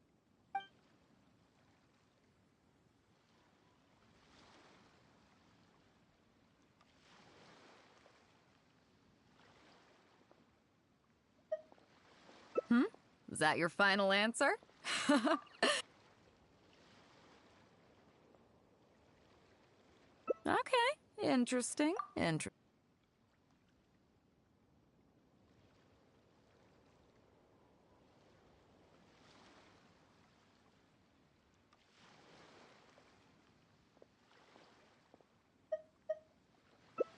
Is that your final answer? Okay, interesting.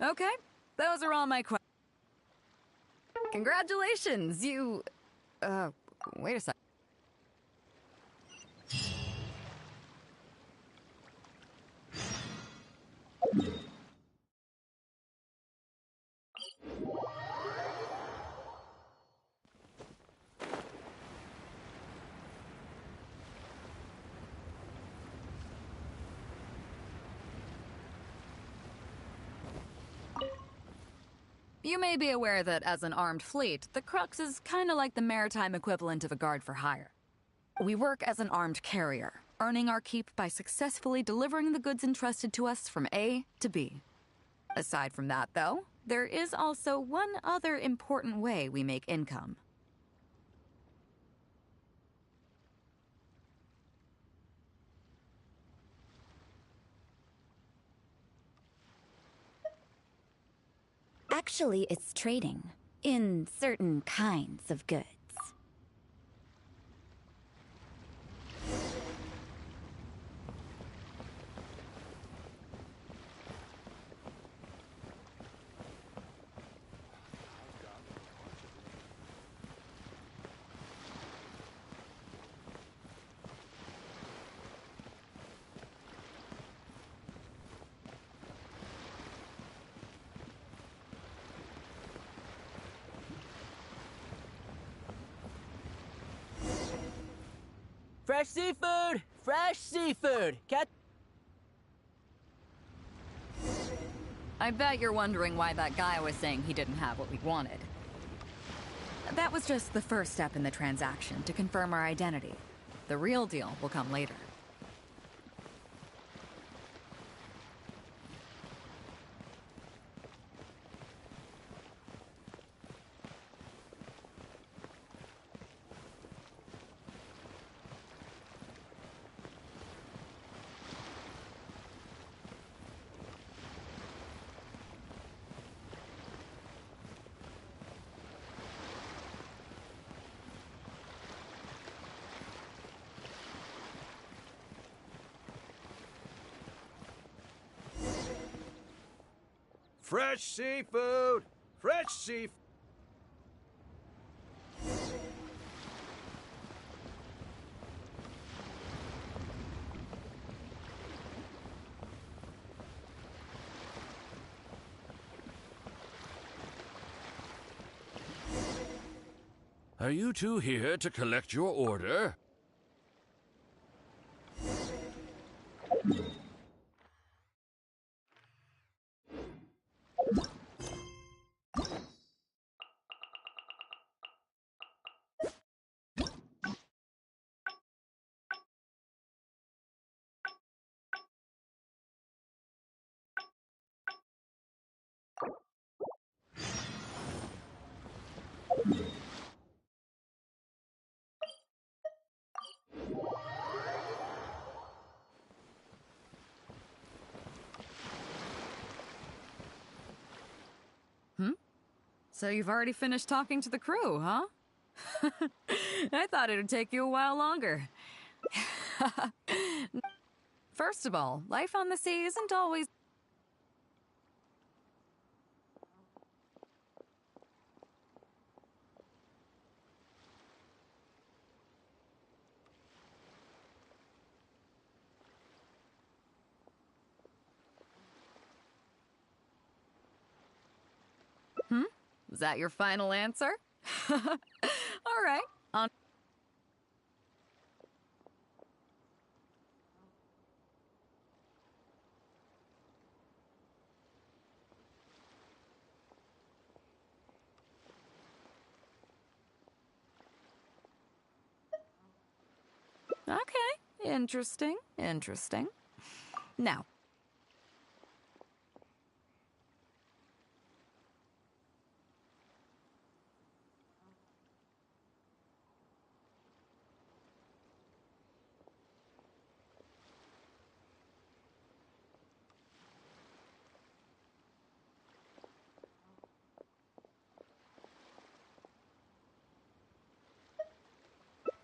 Okay, those are all my questions. Congratulations, you... wait a sec. You may be aware that as an armed fleet, the Crux is kinda like the maritime equivalent of a guard for hire. We work as an armed carrier, earning our keep by successfully delivering the goods entrusted to us from A to B. Aside from that, though, there is also one other important way we make income. Actually, it's trading. In certain kinds of goods. Fresh seafood! Fresh seafood! I bet you're wondering why that guy was saying he didn't have what we wanted. That was just the first step in the transaction to confirm our identity. The real deal will come later. Fresh seafood! Fresh seafood! Are you two here to collect your order? So you've already finished talking to the crew, huh? I thought it would take you a while longer. First of all, life on the sea isn't always... Is that your final answer? All right. Okay. Interesting. Interesting. Now,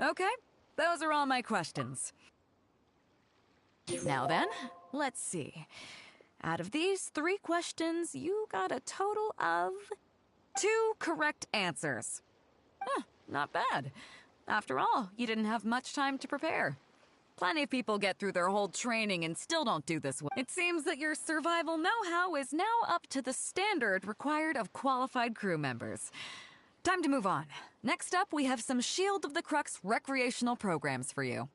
okay, those are all my questions. Now then, let's see. Out of these 3 questions, you got a total of 2 correct answers. Huh, not bad. After all, you didn't have much time to prepare. Plenty of people get through their whole training and still don't do this well. It seems that your survival know-how is now up to the standard required of qualified crew members. Time to move on. Next up, we have some Shield of the Crux recreational programs for you.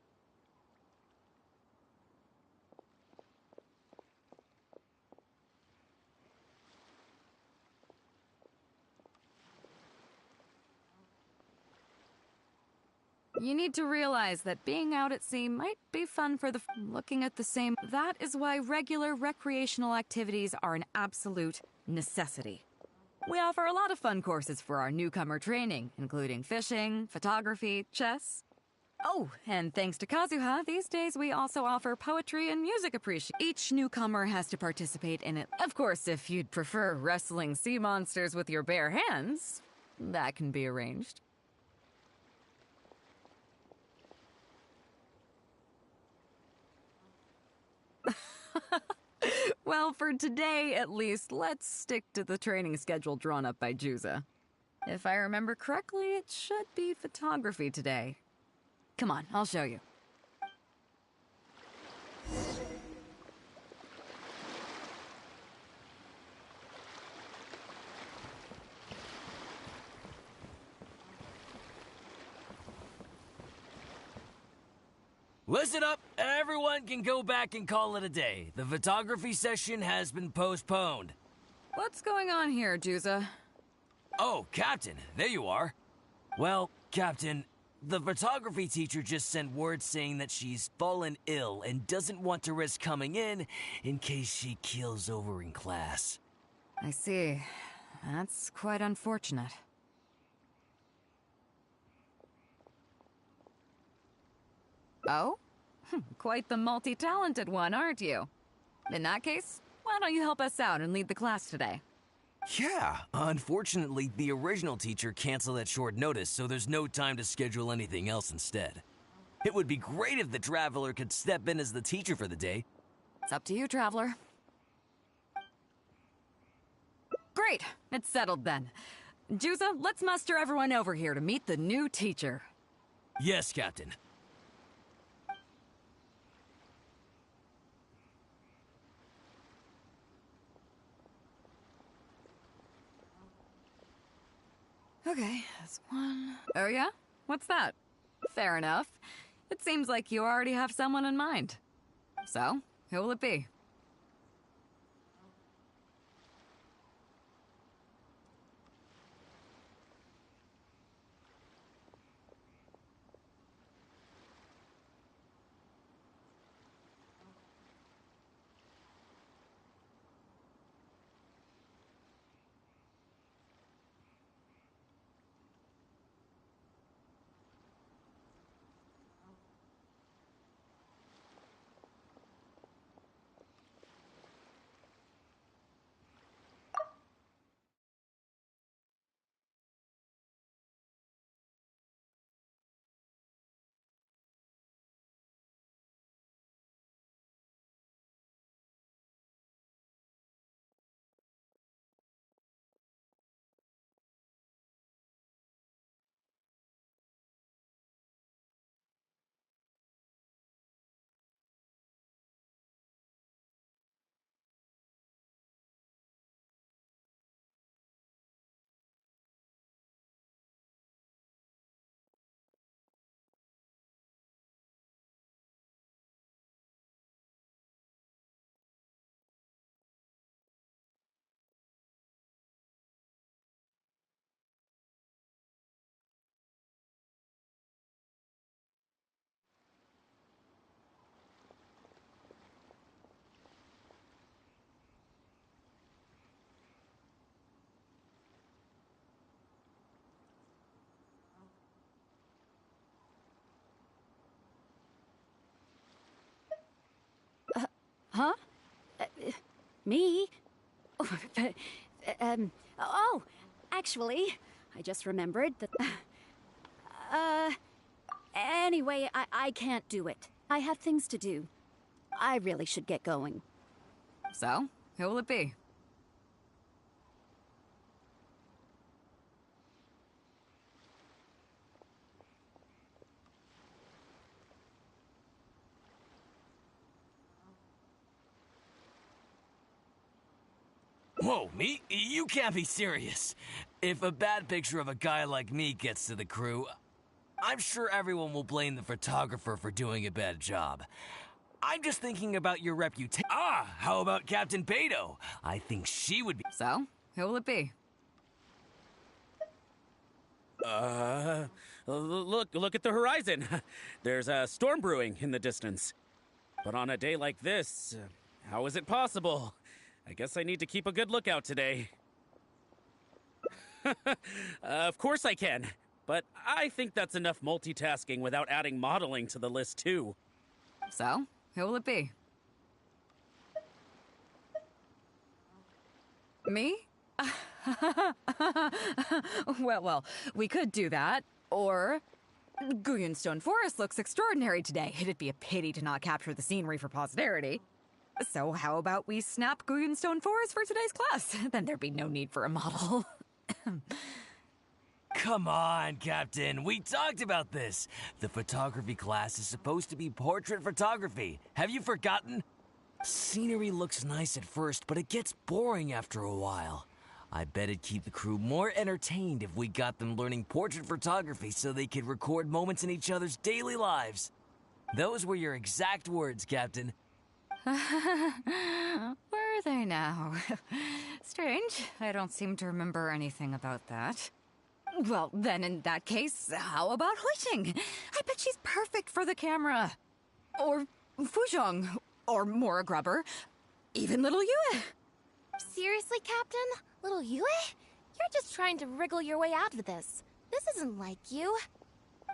You need to realize that being out at sea might be fun for the looking at the same. That is why regular recreational activities are an absolute necessity. We offer a lot of fun courses for our newcomer training, including fishing, photography, chess. Oh, and thanks to Kazuha, these days we also offer poetry and music appreciation. Each newcomer has to participate in it. Of course, if you'd prefer wrestling sea monsters with your bare hands, that can be arranged. Well, for today, at least, let's stick to the training schedule drawn up by Juza. If I remember correctly, it should be photography today. Come on, I'll show you. Listen up, everyone can go back and call it a day. The photography session has been postponed. What's going on here, Juza? Oh, Captain, there you are. Well, Captain, the photography teacher just sent word saying that she's fallen ill and doesn't want to risk coming in case she keels over in class. I see. That's quite unfortunate. Oh? Quite the multi-talented one, aren't you? In that case, why don't you help us out and lead the class today? Yeah, unfortunately, the original teacher canceled at short notice, so there's no time to schedule anything else instead. It would be great if the Traveler could step in as the teacher for the day. It's up to you, Traveler. Great! It's settled then. Juza, let's muster everyone over here to meet the new teacher. Yes, Captain. Okay, that's one. Oh yeah? What's that? Fair enough. It seems like you already have someone in mind. So, who will it be? Huh? Me? Oh, actually, I just remembered that... Anyway, I can't do it. I have things to do. I really should get going. So, who will it be? Whoa, me? You can't be serious. If a bad picture of a guy like me gets to the crew, I'm sure everyone will blame the photographer for doing a bad job. I'm just thinking about your reputation. Ah, how about Captain Beido? I think she would be... So, who will it be? Look at the horizon. There's a storm brewing in the distance. But on a day like this, how is it possible? I guess I need to keep a good lookout today. Of course I can. But I think that's enough multitasking without adding modeling to the list, too. So, who will it be? Me? Well, we could do that. Or... Guyunstone Forest looks extraordinary today. It'd be a pity to not capture the scenery for posterity. So how about we snap Guyunstone Forest for today's class? Then there'd be no need for a model. Come on, Captain. We talked about this. The photography class is supposed to be portrait photography. Have you forgotten? Scenery looks nice at first, but it gets boring after a while. I bet it'd keep the crew more entertained if we got them learning portrait photography so they could record moments in each other's daily lives. Those were your exact words, Captain. Were they now? Strange. I don't seem to remember anything about that. Well, then in that case, how about Huixing? I bet she's perfect for the camera. Or Fuzhong. Or Mora Grubber. Even little Yue. Seriously, Captain? Little Yue? You're just trying to wriggle your way out of this. This isn't like you.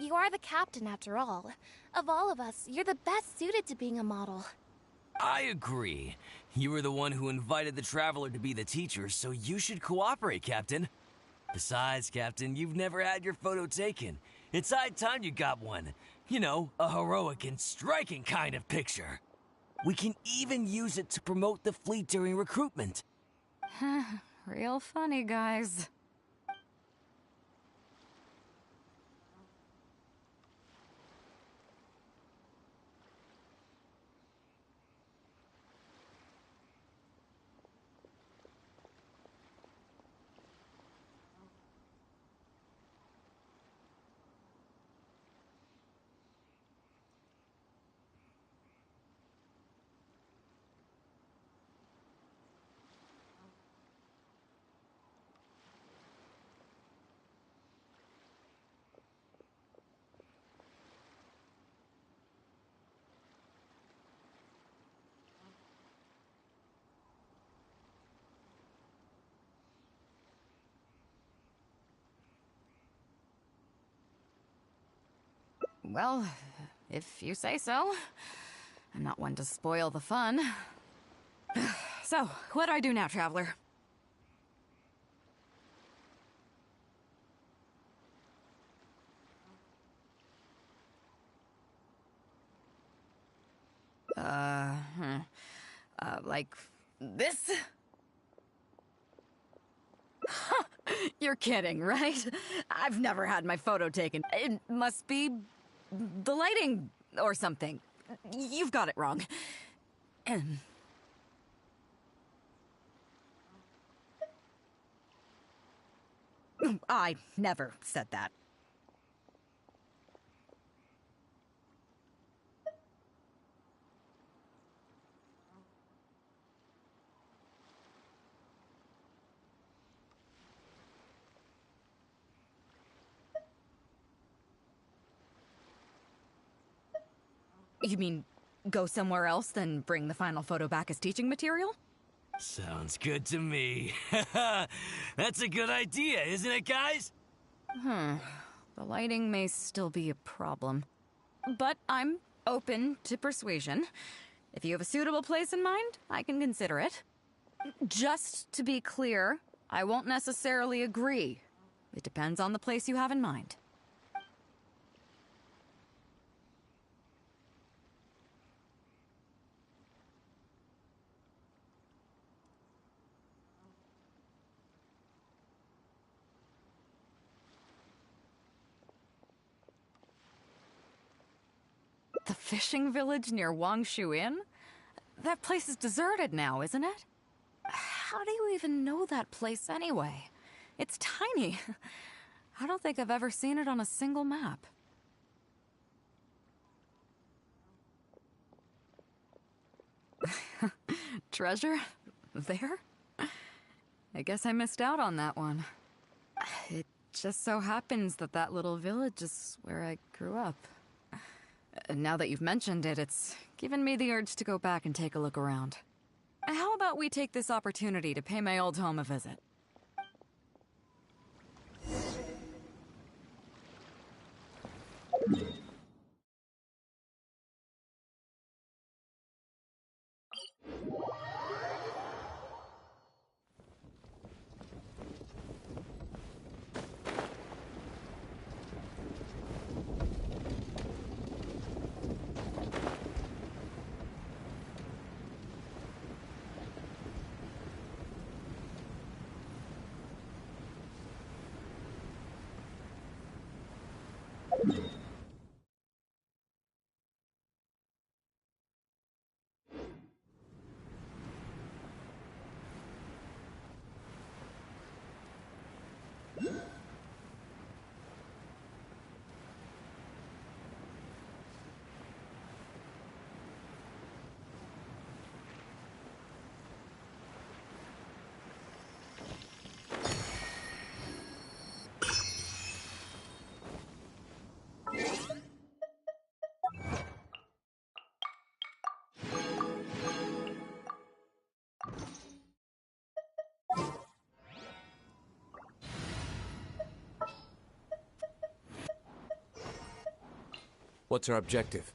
You are the captain, after all. Of all of us, you're the best suited to being a model. I agree. You were the one who invited the Traveler to be the teacher, so you should cooperate, Captain. Besides, Captain, you've never had your photo taken. It's high time you got one. You know, a heroic and striking kind of picture. We can even use it to promote the fleet during recruitment. Real funny, guys. Well, if you say so. I'm not one to spoil the fun. So, what do I do now, Traveler? Like this? You're kidding, right? I've never had my photo taken. It must be the lighting or something. You've got it wrong. I never said that. You mean go somewhere else, then bring the final photo back as teaching material? Sounds good to me. That's a good idea, isn't it, guys? The lighting may still be a problem. But I'm open to persuasion. If you have a suitable place in mind, I can consider it. Just to be clear, I won't necessarily agree. It depends on the place you have in mind. The fishing village near Wangshu Inn? That place is deserted now, isn't it? How do you even know that place anyway? It's tiny. I don't think I've ever seen it on a single map. Treasure? There? I guess I missed out on that one. It just so happens that that little village is where I grew up. Now that you've mentioned it, it's given me the urge to go back and take a look around. How about we take this opportunity to pay my old home a visit? What's our objective?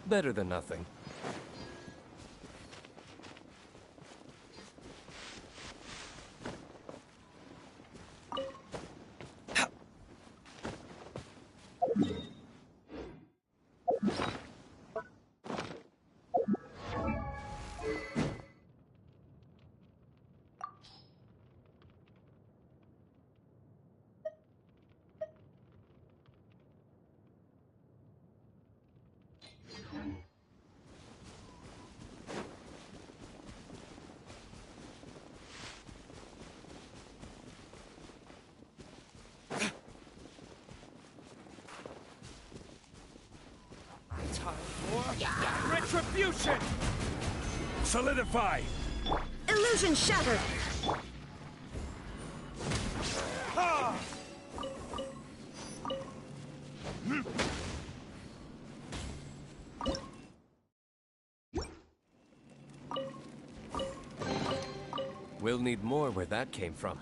Better than nothing. Retribution! Solidify! Illusion shattered! We'll need more where that came from.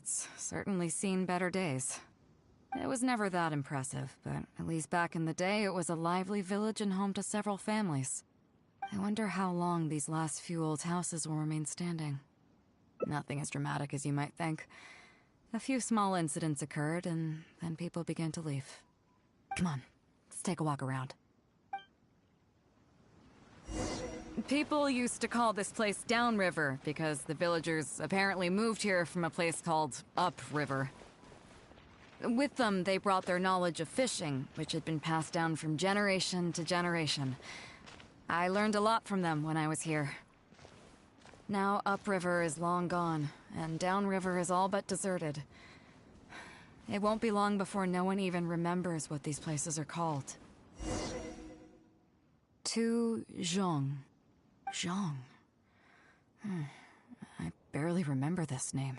It's certainly seen better days. It was never that impressive, but at least back in the day, it was a lively village and home to several families. I wonder how long these last few old houses will remain standing. Nothing as dramatic as you might think. A few small incidents occurred, and then people began to leave. Come on, let's take a walk around. People used to call this place Downriver because the villagers apparently moved here from a place called Upriver. With them, they brought their knowledge of fishing, which had been passed down from generation to generation. I learned a lot from them when I was here. Now Upriver is long gone, and Downriver is all but deserted. It won't be long before no one even remembers what these places are called. To Zhong. Zhong. I barely remember this name.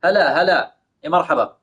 هلا هلا، يا مرحبا.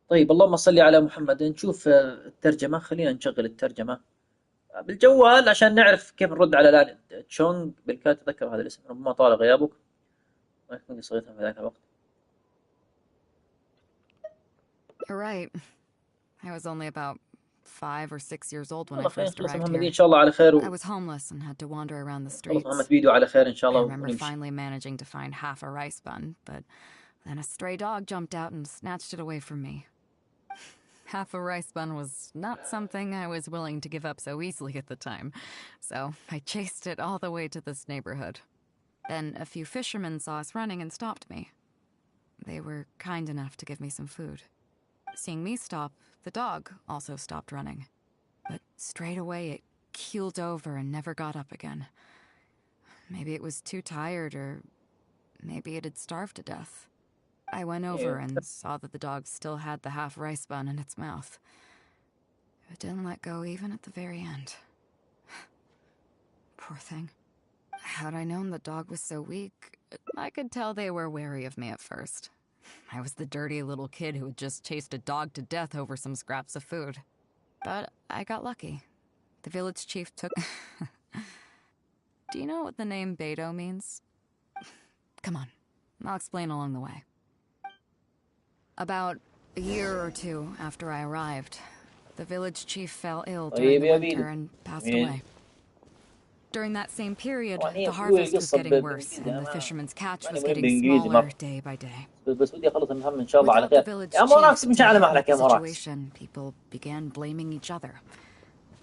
طيب اللهم صل على محمد. نشوف الترجمة، خلينا نشغل الترجمة بالجوال عشان نعرف كيف نرد على لان تشونغ. بالكاد تذكر هذا الاسم، ربما طال غيابك ما يكون صغيرا في ذاك الوقت. You're right. I was only about 5 or 6 years old when I والله خير first نخلص arrived محمد here. إن شاء الله على خير I was homeless and had to wander around the خلص محمد streets. بيدو على خير إن شاء I الله remember ونمشي. finally managing to find half a rice bun, but then a stray dog jumped out and snatched it away from me. Half a rice bun was not something I was willing to give up so easily at the time, so I chased it all the way to this neighborhood. Then a few fishermen saw us running and stopped me. They were kind enough to give me some food. Seeing me stop, the dog also stopped running. But straight away it keeled over and never got up again. Maybe it was too tired, or maybe it had starved to death. I went over and saw that the dog still had the half rice bun in its mouth. It didn't let go even at the very end. Poor thing. Had I known the dog was so weak, I could tell they were wary of me at first. I was the dirty little kid who had just chased a dog to death over some scraps of food. But I got lucky. The village chief took... Do you know what the name Beidou means? Come on, I'll explain along the way. About a year or two after I arrived, the village chief fell ill during the winter and passed away. During that same period, the harvest was getting worse and the fisherman's catch was getting smaller day by day. بس بدي أخلص المهمة إن شاء الله على Without the خير. village يا مراكس chief مش على taking مهلك the يا مراكس. situation, people began blaming each other.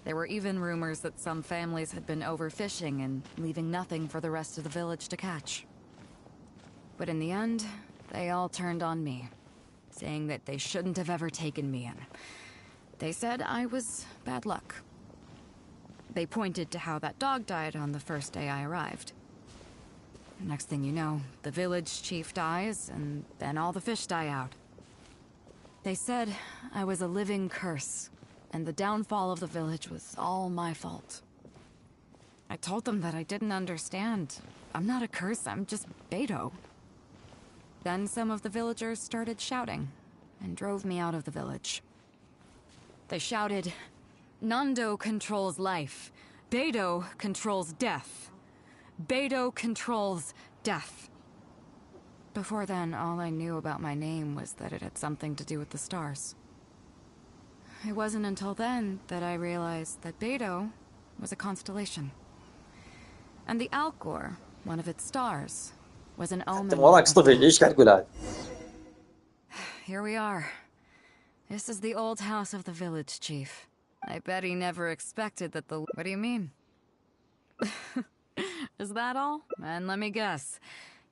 There were even rumors that some families had been overfishing and leaving nothing for the rest of the village to catch. But in the end, they all turned on me, saying that they shouldn't have ever taken me in. They said I was bad luck. They pointed to how that dog died on the first day I arrived. Next thing you know, the village chief dies, and then all the fish die out. They said I was a living curse, and the downfall of the village was all my fault. I told them that I didn't understand. I'm not a curse, I'm just Beidou. Then some of the villagers started shouting, and drove me out of the village. They shouted, "Nando controls life. Beidou controls death. Beidou controls death." Before then, all I knew about my name was that it had something to do with the stars. It wasn't until then that I realized that Beidou was a constellation. And the Alcor, one of its stars, was an omen وراك of صفر ايش قاعد تقول هذا؟ Here we are. This is the old house of the village chief. I bet he never expected that the... What do you mean? Is that all? And let me guess.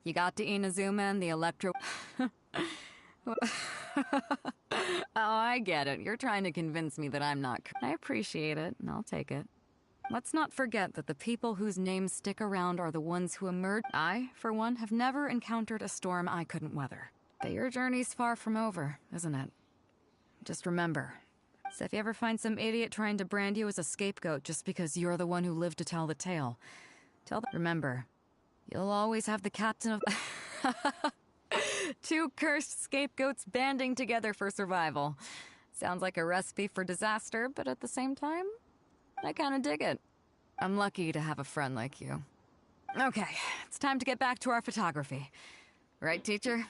You got to Inazuma and the Electro... Oh, I get it. You're trying to convince me that I'm not... I appreciate it, and I'll take it. Let's not forget that the people whose names stick around are the ones who emerge. I, for one, have never encountered a storm I couldn't weather. But your journey's far from over, isn't it? Just remember, so if you ever find some idiot trying to brand you as a scapegoat just because you're the one who lived to tell the tale, tell them, remember, you'll always have the captain of... Two cursed scapegoats banding together for survival. Sounds like a recipe for disaster, but at the same time, I kinda dig it. I'm lucky to have a friend like you. Okay, it's time to get back to our photography. Right, teacher?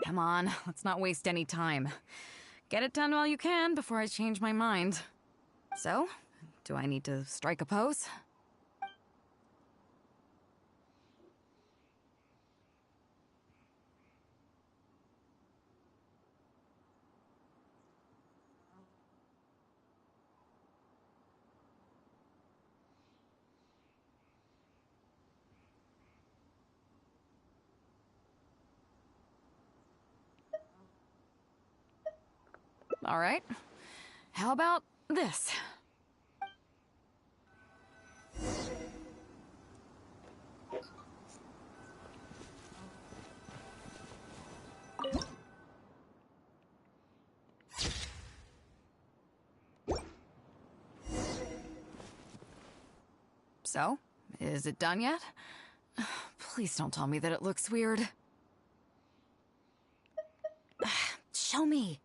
Come on, let's not waste any time. Get it done while you can before I change my mind. So, do I need to strike a pose? All right. How about this? So, is it done yet? Please don't tell me that it looks weird. Show me.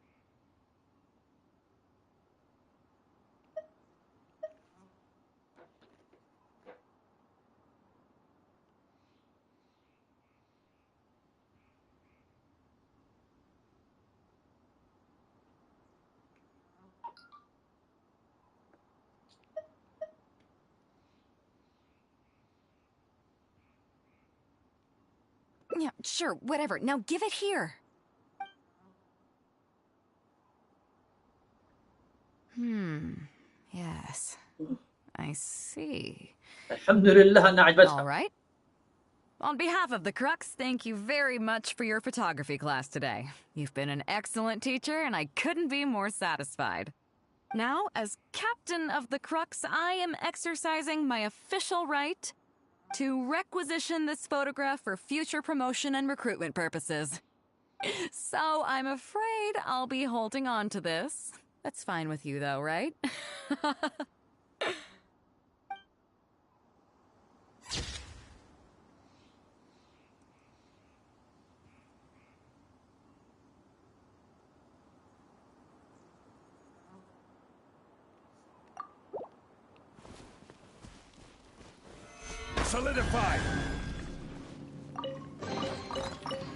Yeah, sure, whatever. Now give it here. Yes. I see. الحمد لله أنها عجبتها. All right. On behalf of the Crux, thank you very much for your photography class today. You've been an excellent teacher, and I couldn't be more satisfied. Now, as captain of the Crux, I am exercising my official right to requisition this photograph for future promotion and recruitment purposes. So I'm afraid I'll be holding on to this. That's fine with you, though, right? Solidify!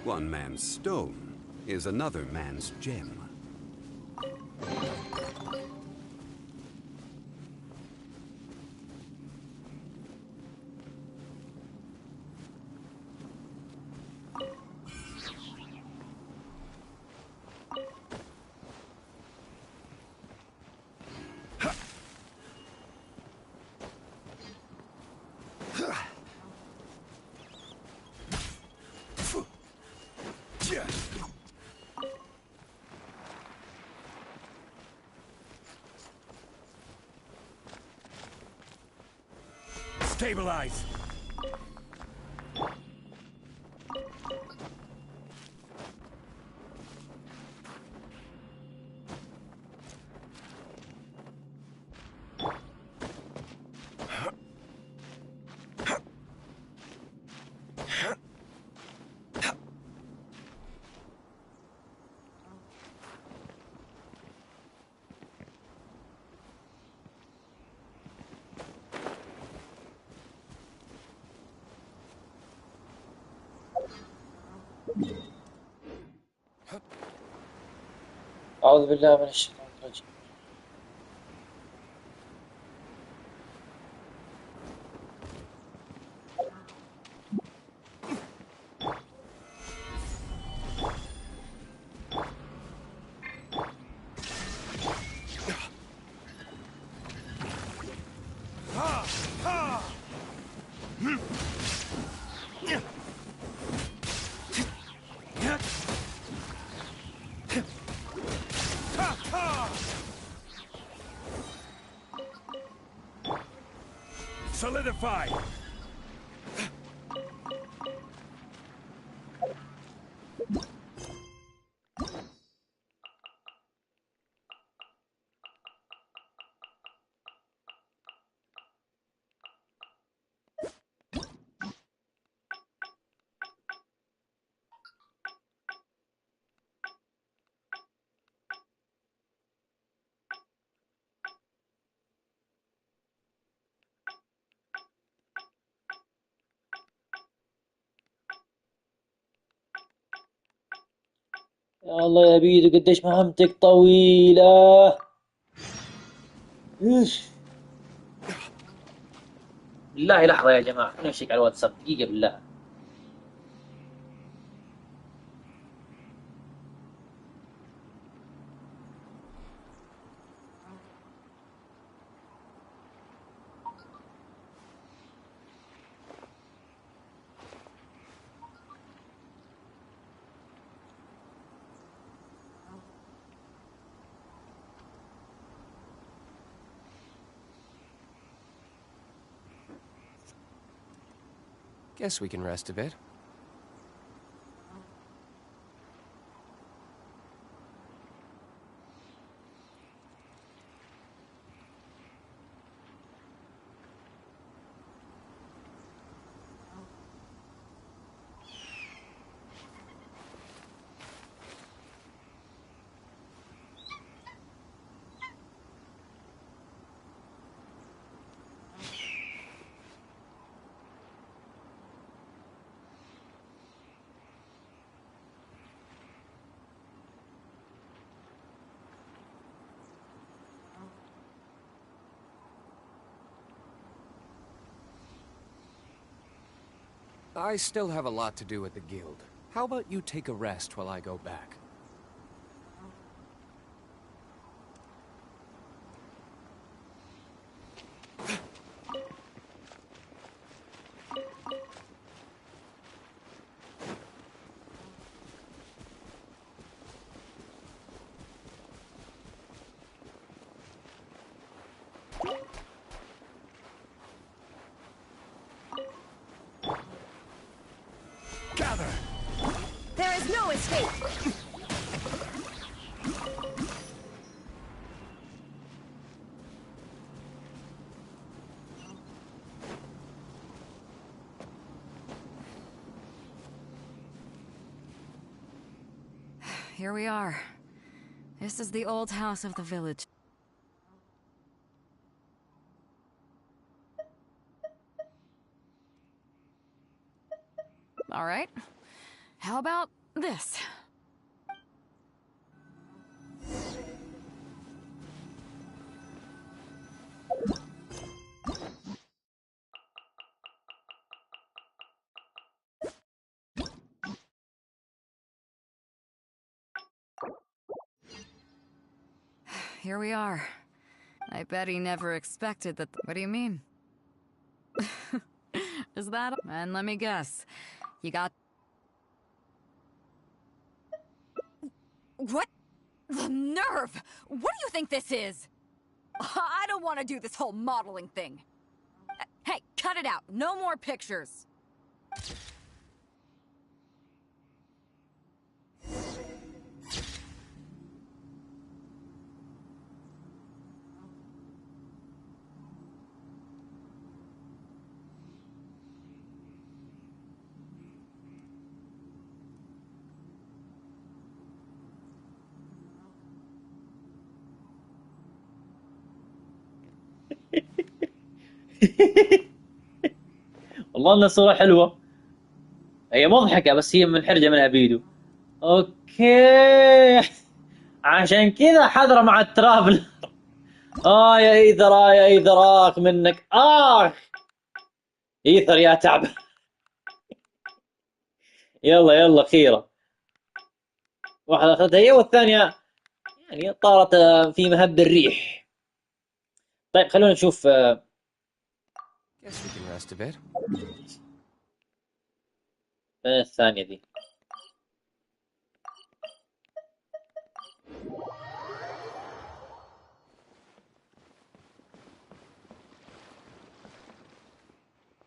One man's stone is another man's gem. Stabilize! أعوذ بالله من الشيطان الرجيم. Solidify! يا الله يا بيدو قديش مهمتك طويلة. إيش؟ بالله لحظة يا جماعة، نمشيك على الواتساب دقيقة بالله. Guess we can rest a bit. I still have a lot to do at the guild. How about you take a rest while I go back? Gather! There is no escape! Here we are. This is the old house of the village. All right. How about this? Here we are. I bet he never expected that. What do you mean? Is that? And let me guess. You got. What? The nerve! What do you think this is? I don't want to do this whole modeling thing. Hey, cut it out. No more pictures. والله انها صورة حلوة. هي مضحكة بس هي منحرجة منها بيدو. اوكي. عشان كذا حذرة مع الترافل. يا ايثر، يا ايثر، منك ايثر يا تعب. يلا يلا خيرة. واحدة اخذتها هي والثانية يعني طارت في مهب الريح. طيب خلونا نشوف. Guess we can rest a bit. الثانية دي.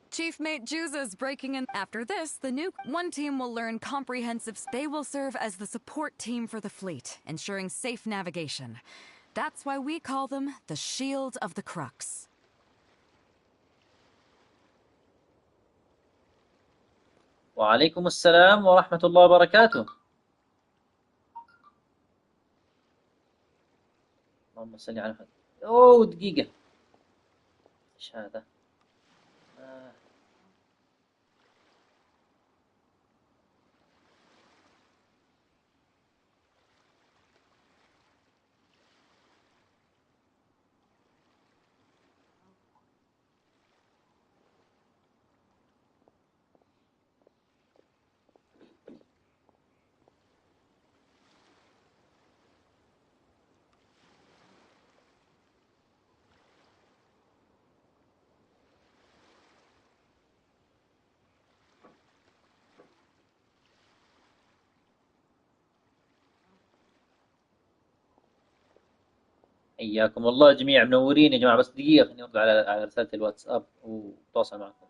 Chief Mate Juza's breaking in. After this, the new one team will learn comprehensive. They will serve as the support team for the fleet, ensuring safe navigation. That's why we call them the Shield of the Crux. وعليكم السلام ورحمة الله وبركاته. اللهم صل على محمد. دقيقة. ايش هذا؟ حياكم الله جميع، منورين يا جماعة. بس دقيقة خليني أرد على رسالة الواتساب وتواصل معكم.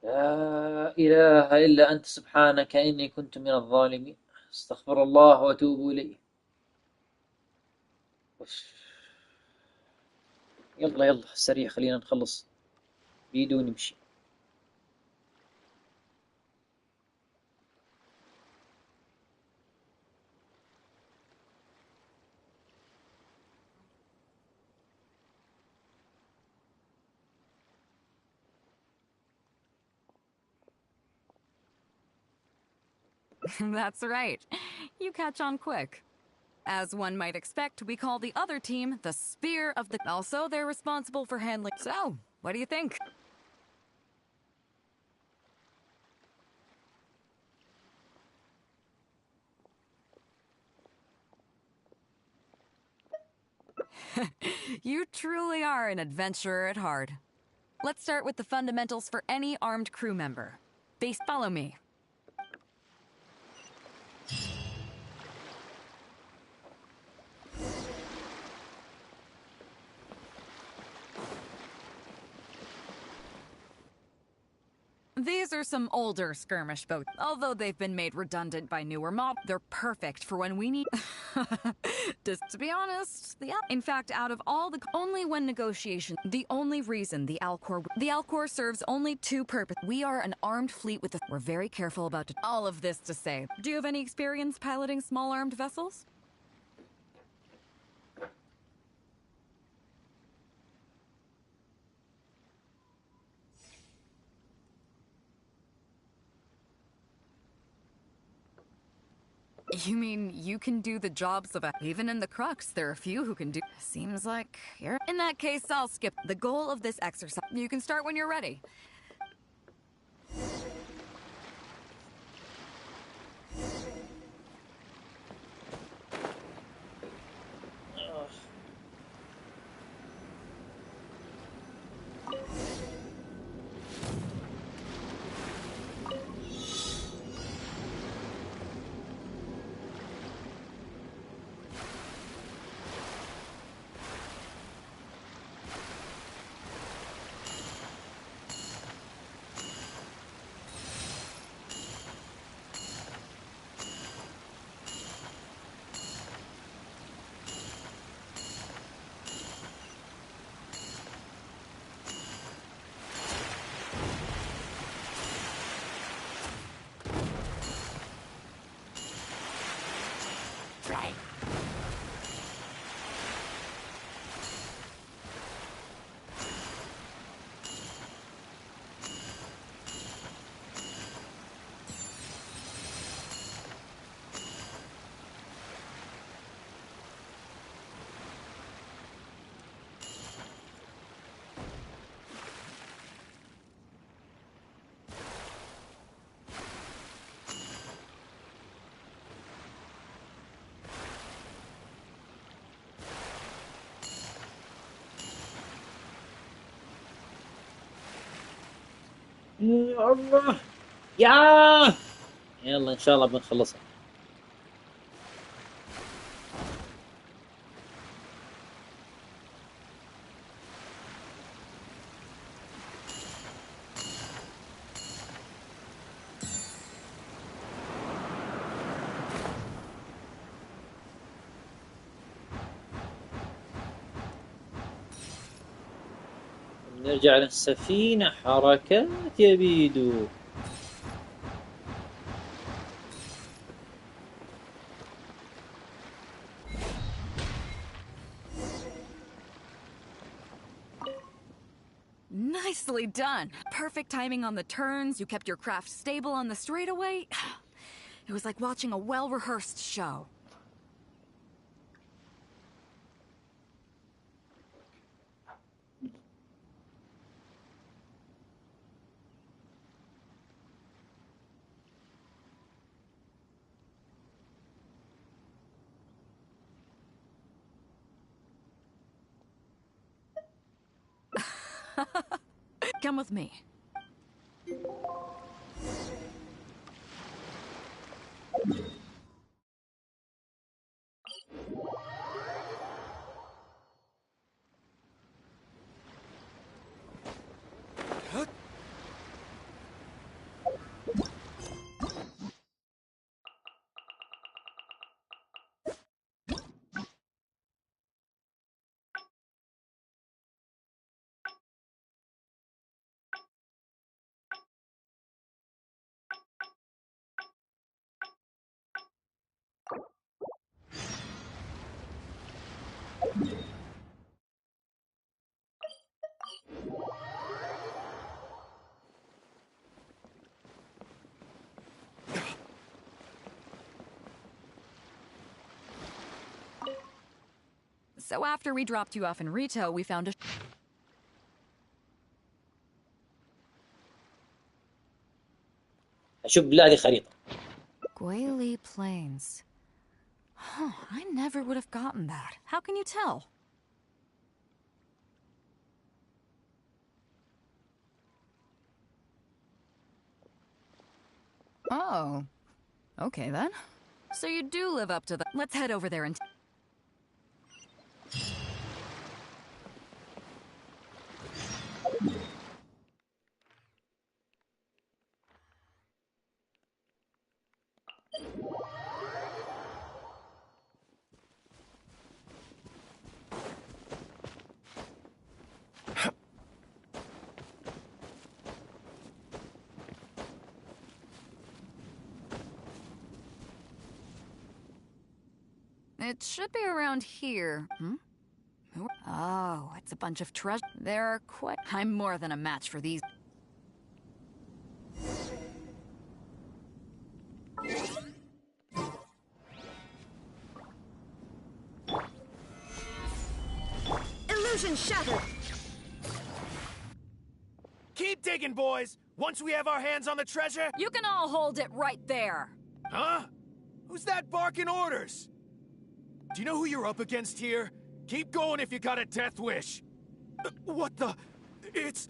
لا إله إلا أنت سبحانك إني كنت من الظالمين. استغفر الله وأتوب إليه. يلا يلا سريع، خلينا نخلص بيدو ونمشي. That's right. You catch on quick. As one might expect, we call the other team the Spear of the... Also, they're responsible for handling... So, what do you think? You truly are an adventurer at heart. Let's start with the fundamentals for any armed crew member. Follow me. These are some older skirmish boats. Although they've been made redundant by newer mobs, they're perfect for when we need... Just to be honest, in fact, out of all the... Only when negotiation... The only reason the Alcor serves only two purposes. We are an armed fleet with a... We're very careful about... All of this to say, do you have any experience piloting small armed vessels? You mean you can do the jobs of a... Even in the Crux, there are a few who can do... Seems like you're... In that case, I'll skip. The goal of this exercise... You can start when you're ready. يا الله يا يلا ان شاء الله بنخلصها. نرجع للسفينة. حركات يا بيدو. Nicely done. Perfect timing on the turns. You kept your craft stable on the straightaway. It was like watching a well-rehearsed show. Come with me. So after we dropped you off in Rito, we found a... اشوف بالله هذه خريطة. Guili Plains. Huh, I never would have gotten that. How can you tell? Oh. Okay then. So you do live up to the... Let's head over there and... It should be around here. Hmm? Oh, it's a bunch of treasure. There are quite... I'm more than a match for these. Illusion shattered! Keep digging, boys! Once we have our hands on the treasure... You can all hold it right there! Huh? Who's that barking orders? Do you know who you're up against here? Keep going if you got a death wish. What the... It's...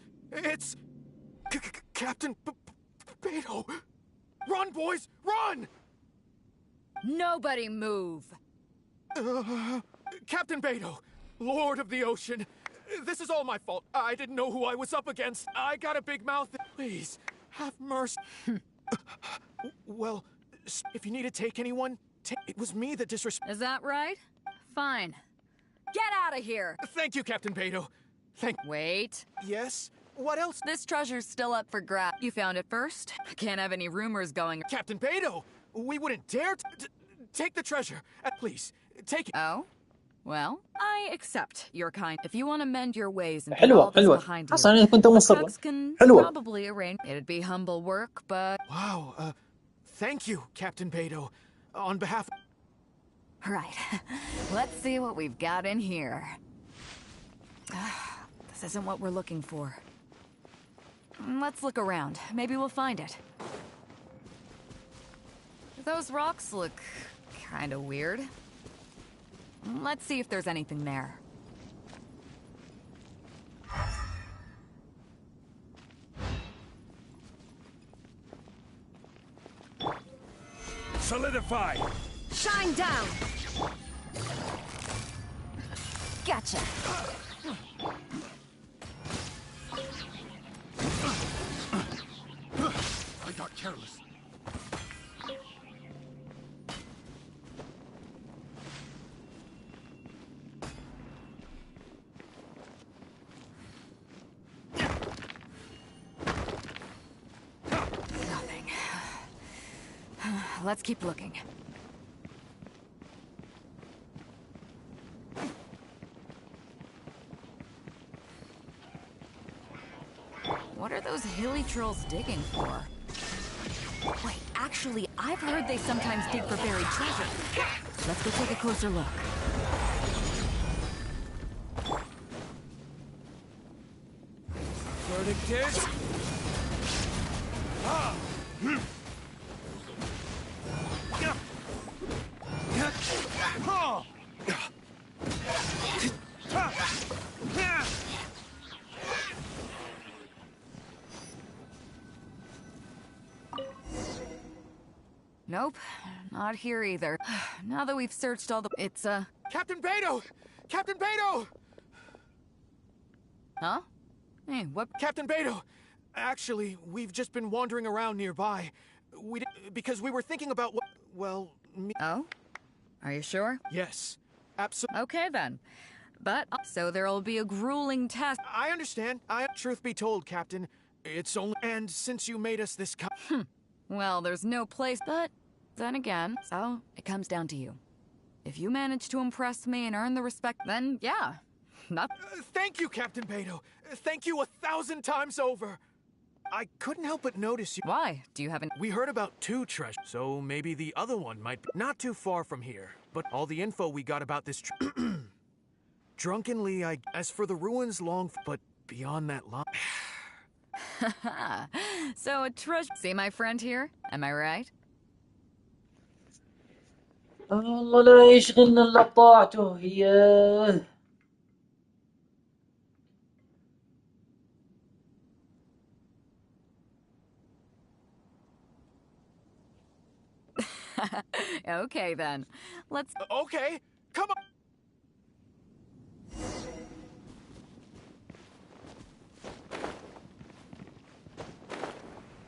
Captain Beidou! Run, boys! Run! Nobody move! Captain Beidou, Lord of the Ocean, this is all my fault. I didn't know who I was up against. I got a big mouth. Please, have mercy. Well, if you need to take anyone, it was me that disrespected. Is that right? Fine. Get out of here! Thank you, Captain Beidou. Wait. Yes? What else? This treasure's still up for grabs. You found it first? I can't have any rumors going. Captain Beidou! We wouldn't dare take the treasure. Please, take it. Oh? Well, I accept your kind. If you want to mend your ways and put حلوة all this حلوة. behind you, أصلاً أنا كنت مصر. Cubs can حلوة. probably arrange. It'd be humble work, but... Wow, thank you, Captain Beidou. On behalf... Right. Let's see what we've got in here. This isn't what we're looking for. Let's look around. Maybe we'll find it. Those rocks look kind of weird. Let's see if there's anything there. Solidify! Shine down! Gotcha! I got careless. Nothing. Let's keep looking. What are those hilly trolls digging for? Wait, actually, I've heard they sometimes dig for buried treasure. Let's go take a closer look. Verdict is... Nope, not here either. Now that we've searched all the... It's, Captain Beidou! Captain Beidou! Huh? Hey, what? Captain Beidou! Actually, we've just been wandering around nearby. Because we were thinking about what... Well, Oh? Are you sure? Yes. Absolutely. Okay, then. But, so there'll be a grueling test. I understand. Truth be told, Captain, it's only... And since you made us this... Well, there's no place, but then again, so it comes down to you. If you manage to impress me and earn the respect, then yeah. Not. Thank you, Captain Beido. Thank you 1,000 times over. I couldn't help but notice you. Why? Do you have an... We heard about 2 treasures, so maybe the other one might be not too far from here. But all the info we got about this drunkenly, as for the ruins but beyond that line. So a treasure... See my friend here? Am I right? الله لا يشغلنا الا بطاعته ياه. Okay then. Let's... Okay, come on.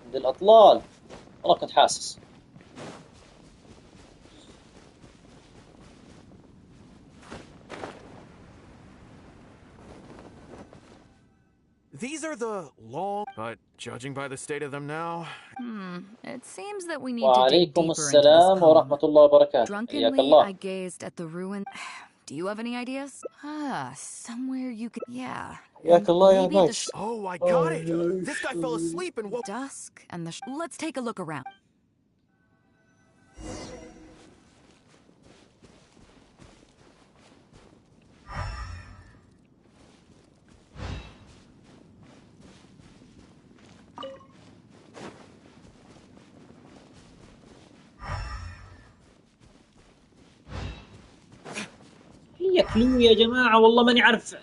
عند الأطلال والله كنت حاسس. These are the long, but judging by the state of them now... It seems that we need to dig وعليكم deeper into السلام this ورحمة poem. الله وبركاته. حياك Drunkenly, الله. I gazed at the ruin. Do you have any ideas? Somewhere you could... Yeah. حياك الله يا Maybe guys. Oh, I got it! This guy fell asleep and woke... Dusk and the... Let's take a look around. هي كلو يا جماعة والله ماني عارف.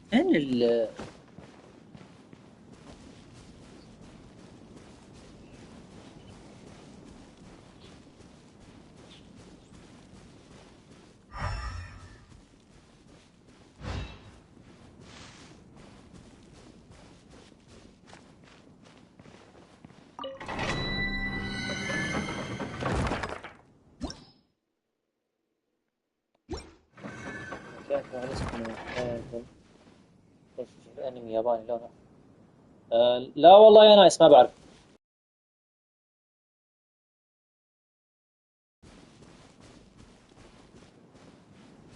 فين كيف اسمه هذا؟ الانمي ياباني لونه. لا والله يا نايس ما بعرف.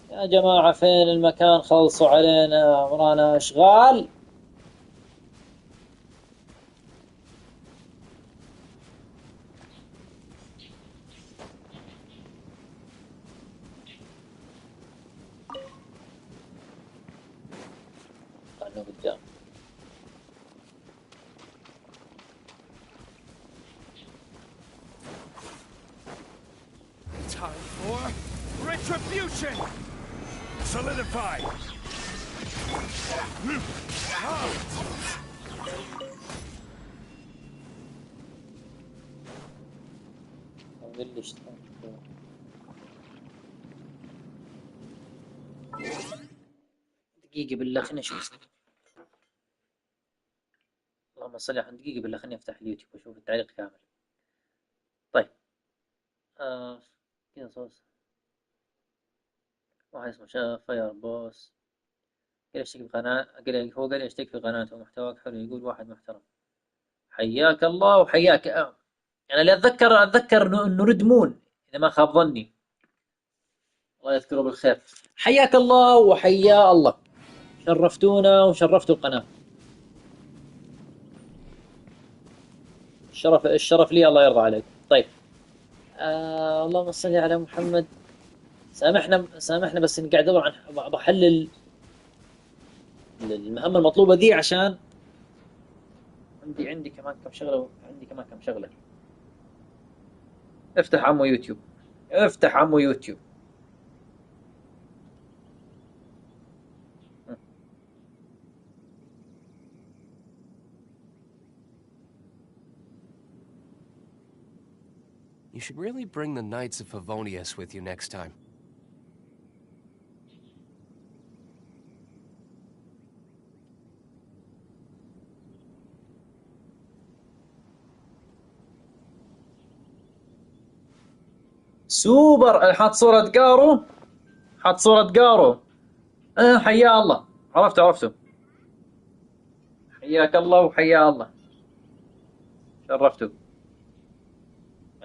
يا جماعة فين المكان؟ خلصوا علينا ورانا اشغال. خلنا قدام. Time for retribution! Solidify! دقيقة بالله خليني اشوف. اللهم صل على دقيقة بالله خليني افتح اليوتيوب واشوف التعليق كامل. طيب كذا صوص واحد اسمه فاير بوس قال اشترك بقناة، هو قال اشترك في قناته ومحتواك حلو، يقول واحد محترم. حياك الله وحياك. انا اللي اتذكر انه ردمون اذا ما خاب ظني، الله يذكره بالخير. حياك الله وحيا الله، شرفتونا وشرفتوا القناة. الشرف لي، الله يرضى عليك. طيب اللهم صل على محمد. سامحنا بس اني قاعد ادور عن بحلل المهمة المطلوبة ذي عشان عندي كمان كم شغلة. افتح عمو يوتيوب. You should really bring the Knights of Favonius with you next time. سوبر. حاط صورة قارو. حاط صورة قارو. حيا الله. عرفته. حياك الله وحيا الله. شرفته.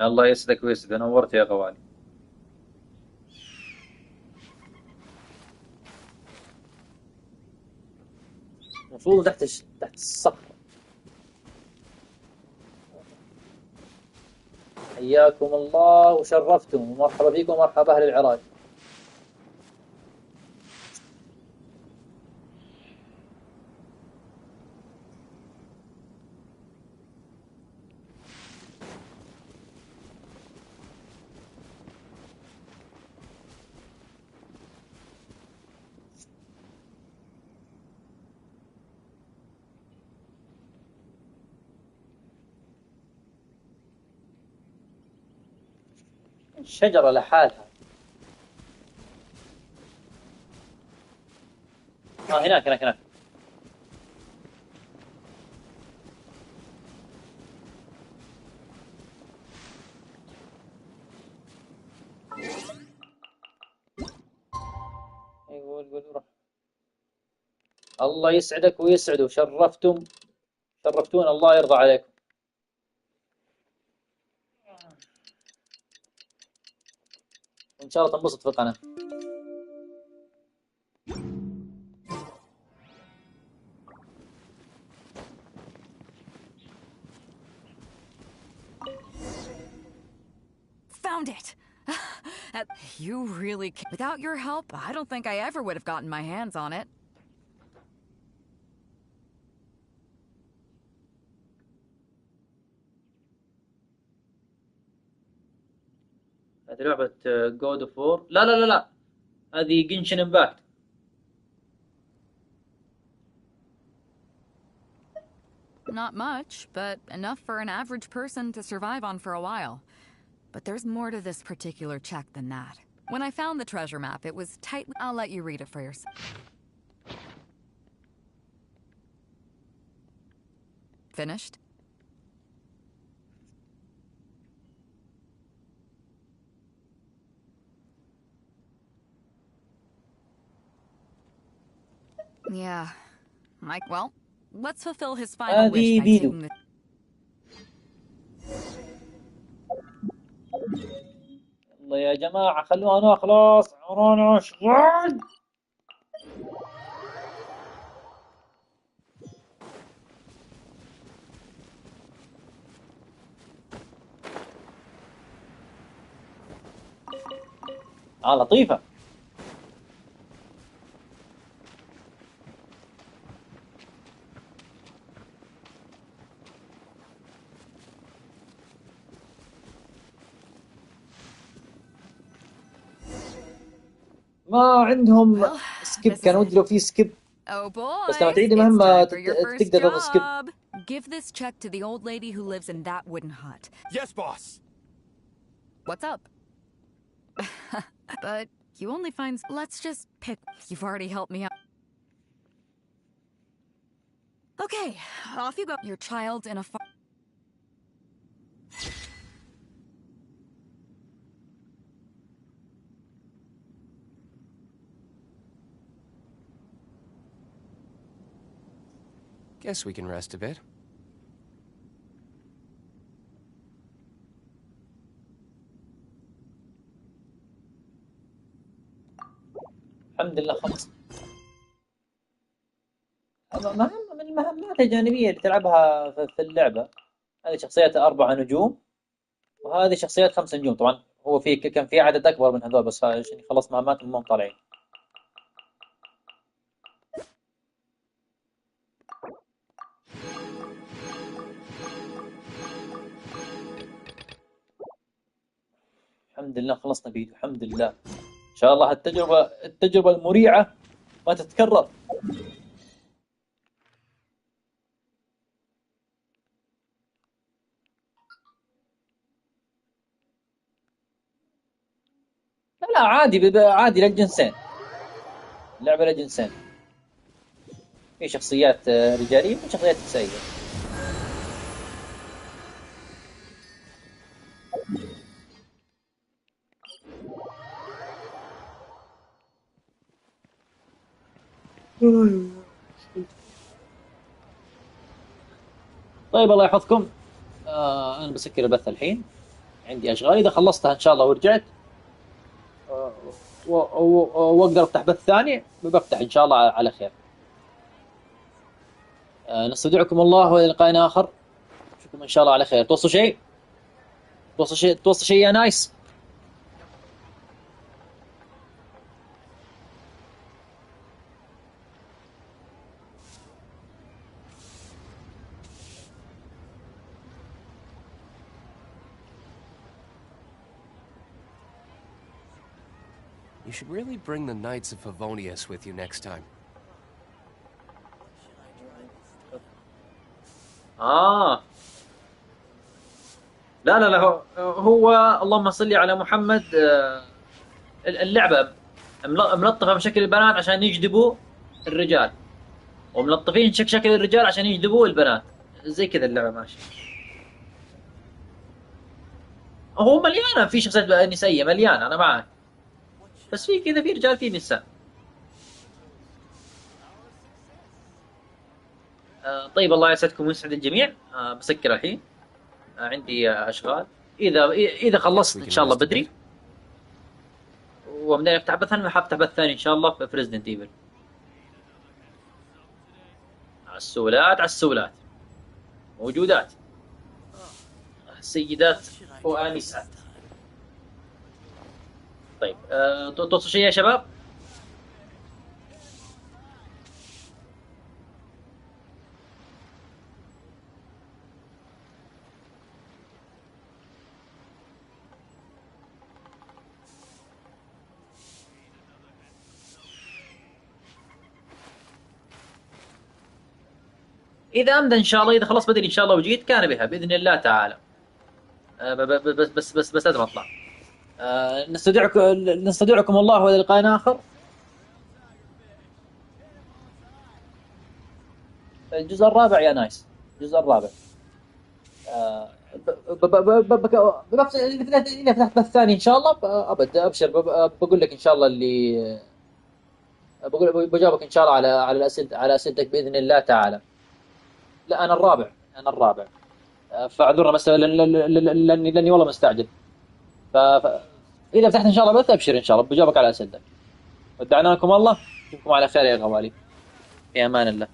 الله يسعدك ويسعدك. نورت يا غوالي. المفروض تحت الصخرة. حياكم الله وشرفتم ومرحبا فيكم ومرحبا أهل العراق. شجرة لحالها. هناك. قول روح. الله يسعدك ويسعده. شرفتونا. الله يرضى عليكم. وإن شاء الله تنبسط في القناة. Found it! You really can't. Without your help, I don't think I ever would have gotten my hands on it. هذه لعبة جود اوف وور. لا هذه جنشن امباكت. Not much, but enough for an average person to survive on for a while. But there's more to this particular check than that. When I found the treasure map, it was tightly... I'll let you read it for yourself. Finished? Yeah. Well, let's fulfill his final wish by بيدو. taking the... الله يا جماعة خلونا نخلص. ورانا شغل. لطيفة. ما عندهم سكيب. كان ودي لو في سكيب. Oh boy, بس لما تعيد مهمة تقدر تاخذ سكيب. Give this check to the old lady who lives in that wooden hut. Yes, boss. What's up? But you only find... Let's just pick... You've already helped me out. Okay, off you go. Your child's in a farm. Guess we can rest a bit. الحمد لله خلص. مهمة من المهمات الجانبية اللي تلعبها في اللعبة. هذه شخصيات 4 نجوم وهذه شخصيات 5 نجوم. طبعا هو كان في عدد أكبر من هذول بس عشان خلص مهمات هم طالعين. الحمد لله خلصنا بيدو. الحمد لله. إن شاء الله التجربة المريعة ما تتكرر. لا عادي، عادي للجنسين، اللعبة للجنسين، في شخصيات رجالية وشخصيات نسائية. طيب الله يحفظكم. أنا بسكر البث الحين، عندي أشغال، إذا خلصتها إن شاء الله ورجعت وأقدر أفتح بث ثاني بفتح إن شاء الله على خير. نستودعكم الله وإلى لقاء آخر، نشوفكم إن شاء الله على خير. توصوا شيء؟ توصوا شيء يا نايس؟ You should really bring the Knights of Favonius with you next time. لا هو اللهم صل على محمد. اللعبة ملطفة بشكل البنات عشان يجذبوا الرجال، وملطفين شكل الرجال عشان يجذبوا البنات، زي كذا اللعبة ماشية. هو مليانة في شخصيات نسائية، مليانة أنا معك، بس في كذا في رجال في نساء. طيب الله يسعدكم ويسعد الجميع. بسكر الحين، عندي أشغال. إذا خلصت إن شاء الله بدري وبدأ يفتح بث ثاني، حفتح بث ثاني إن شاء الله في ريزدنت ايفل. عسولات موجودات، سيدات وآنسات. طيب توصوا شيء يا شباب؟ إذا أمدى إن شاء الله، إذا خلص بدري إن شاء الله وجيت كان بها بإذن الله تعالى. بس لازم أطلع. نستودعكم الله وإلى لقاء آخر. الجزء الرابع يا نايس، الجزء الرابع. إذا فتحت بث ثاني إن شاء الله أبد أبشر، بقول لك إن شاء الله اللي بجاوبك إن شاء الله على أسئلتك بإذن الله تعالى. لا أنا الرابع، فاعذرنا بس لأني والله مستعجل. فإذا فتحت إن شاء الله بث أبشر إن شاء الله بجاوبك على أسئلتك. ودعناكم الله، نشوفكم على خير يا غوالي، في أمان الله.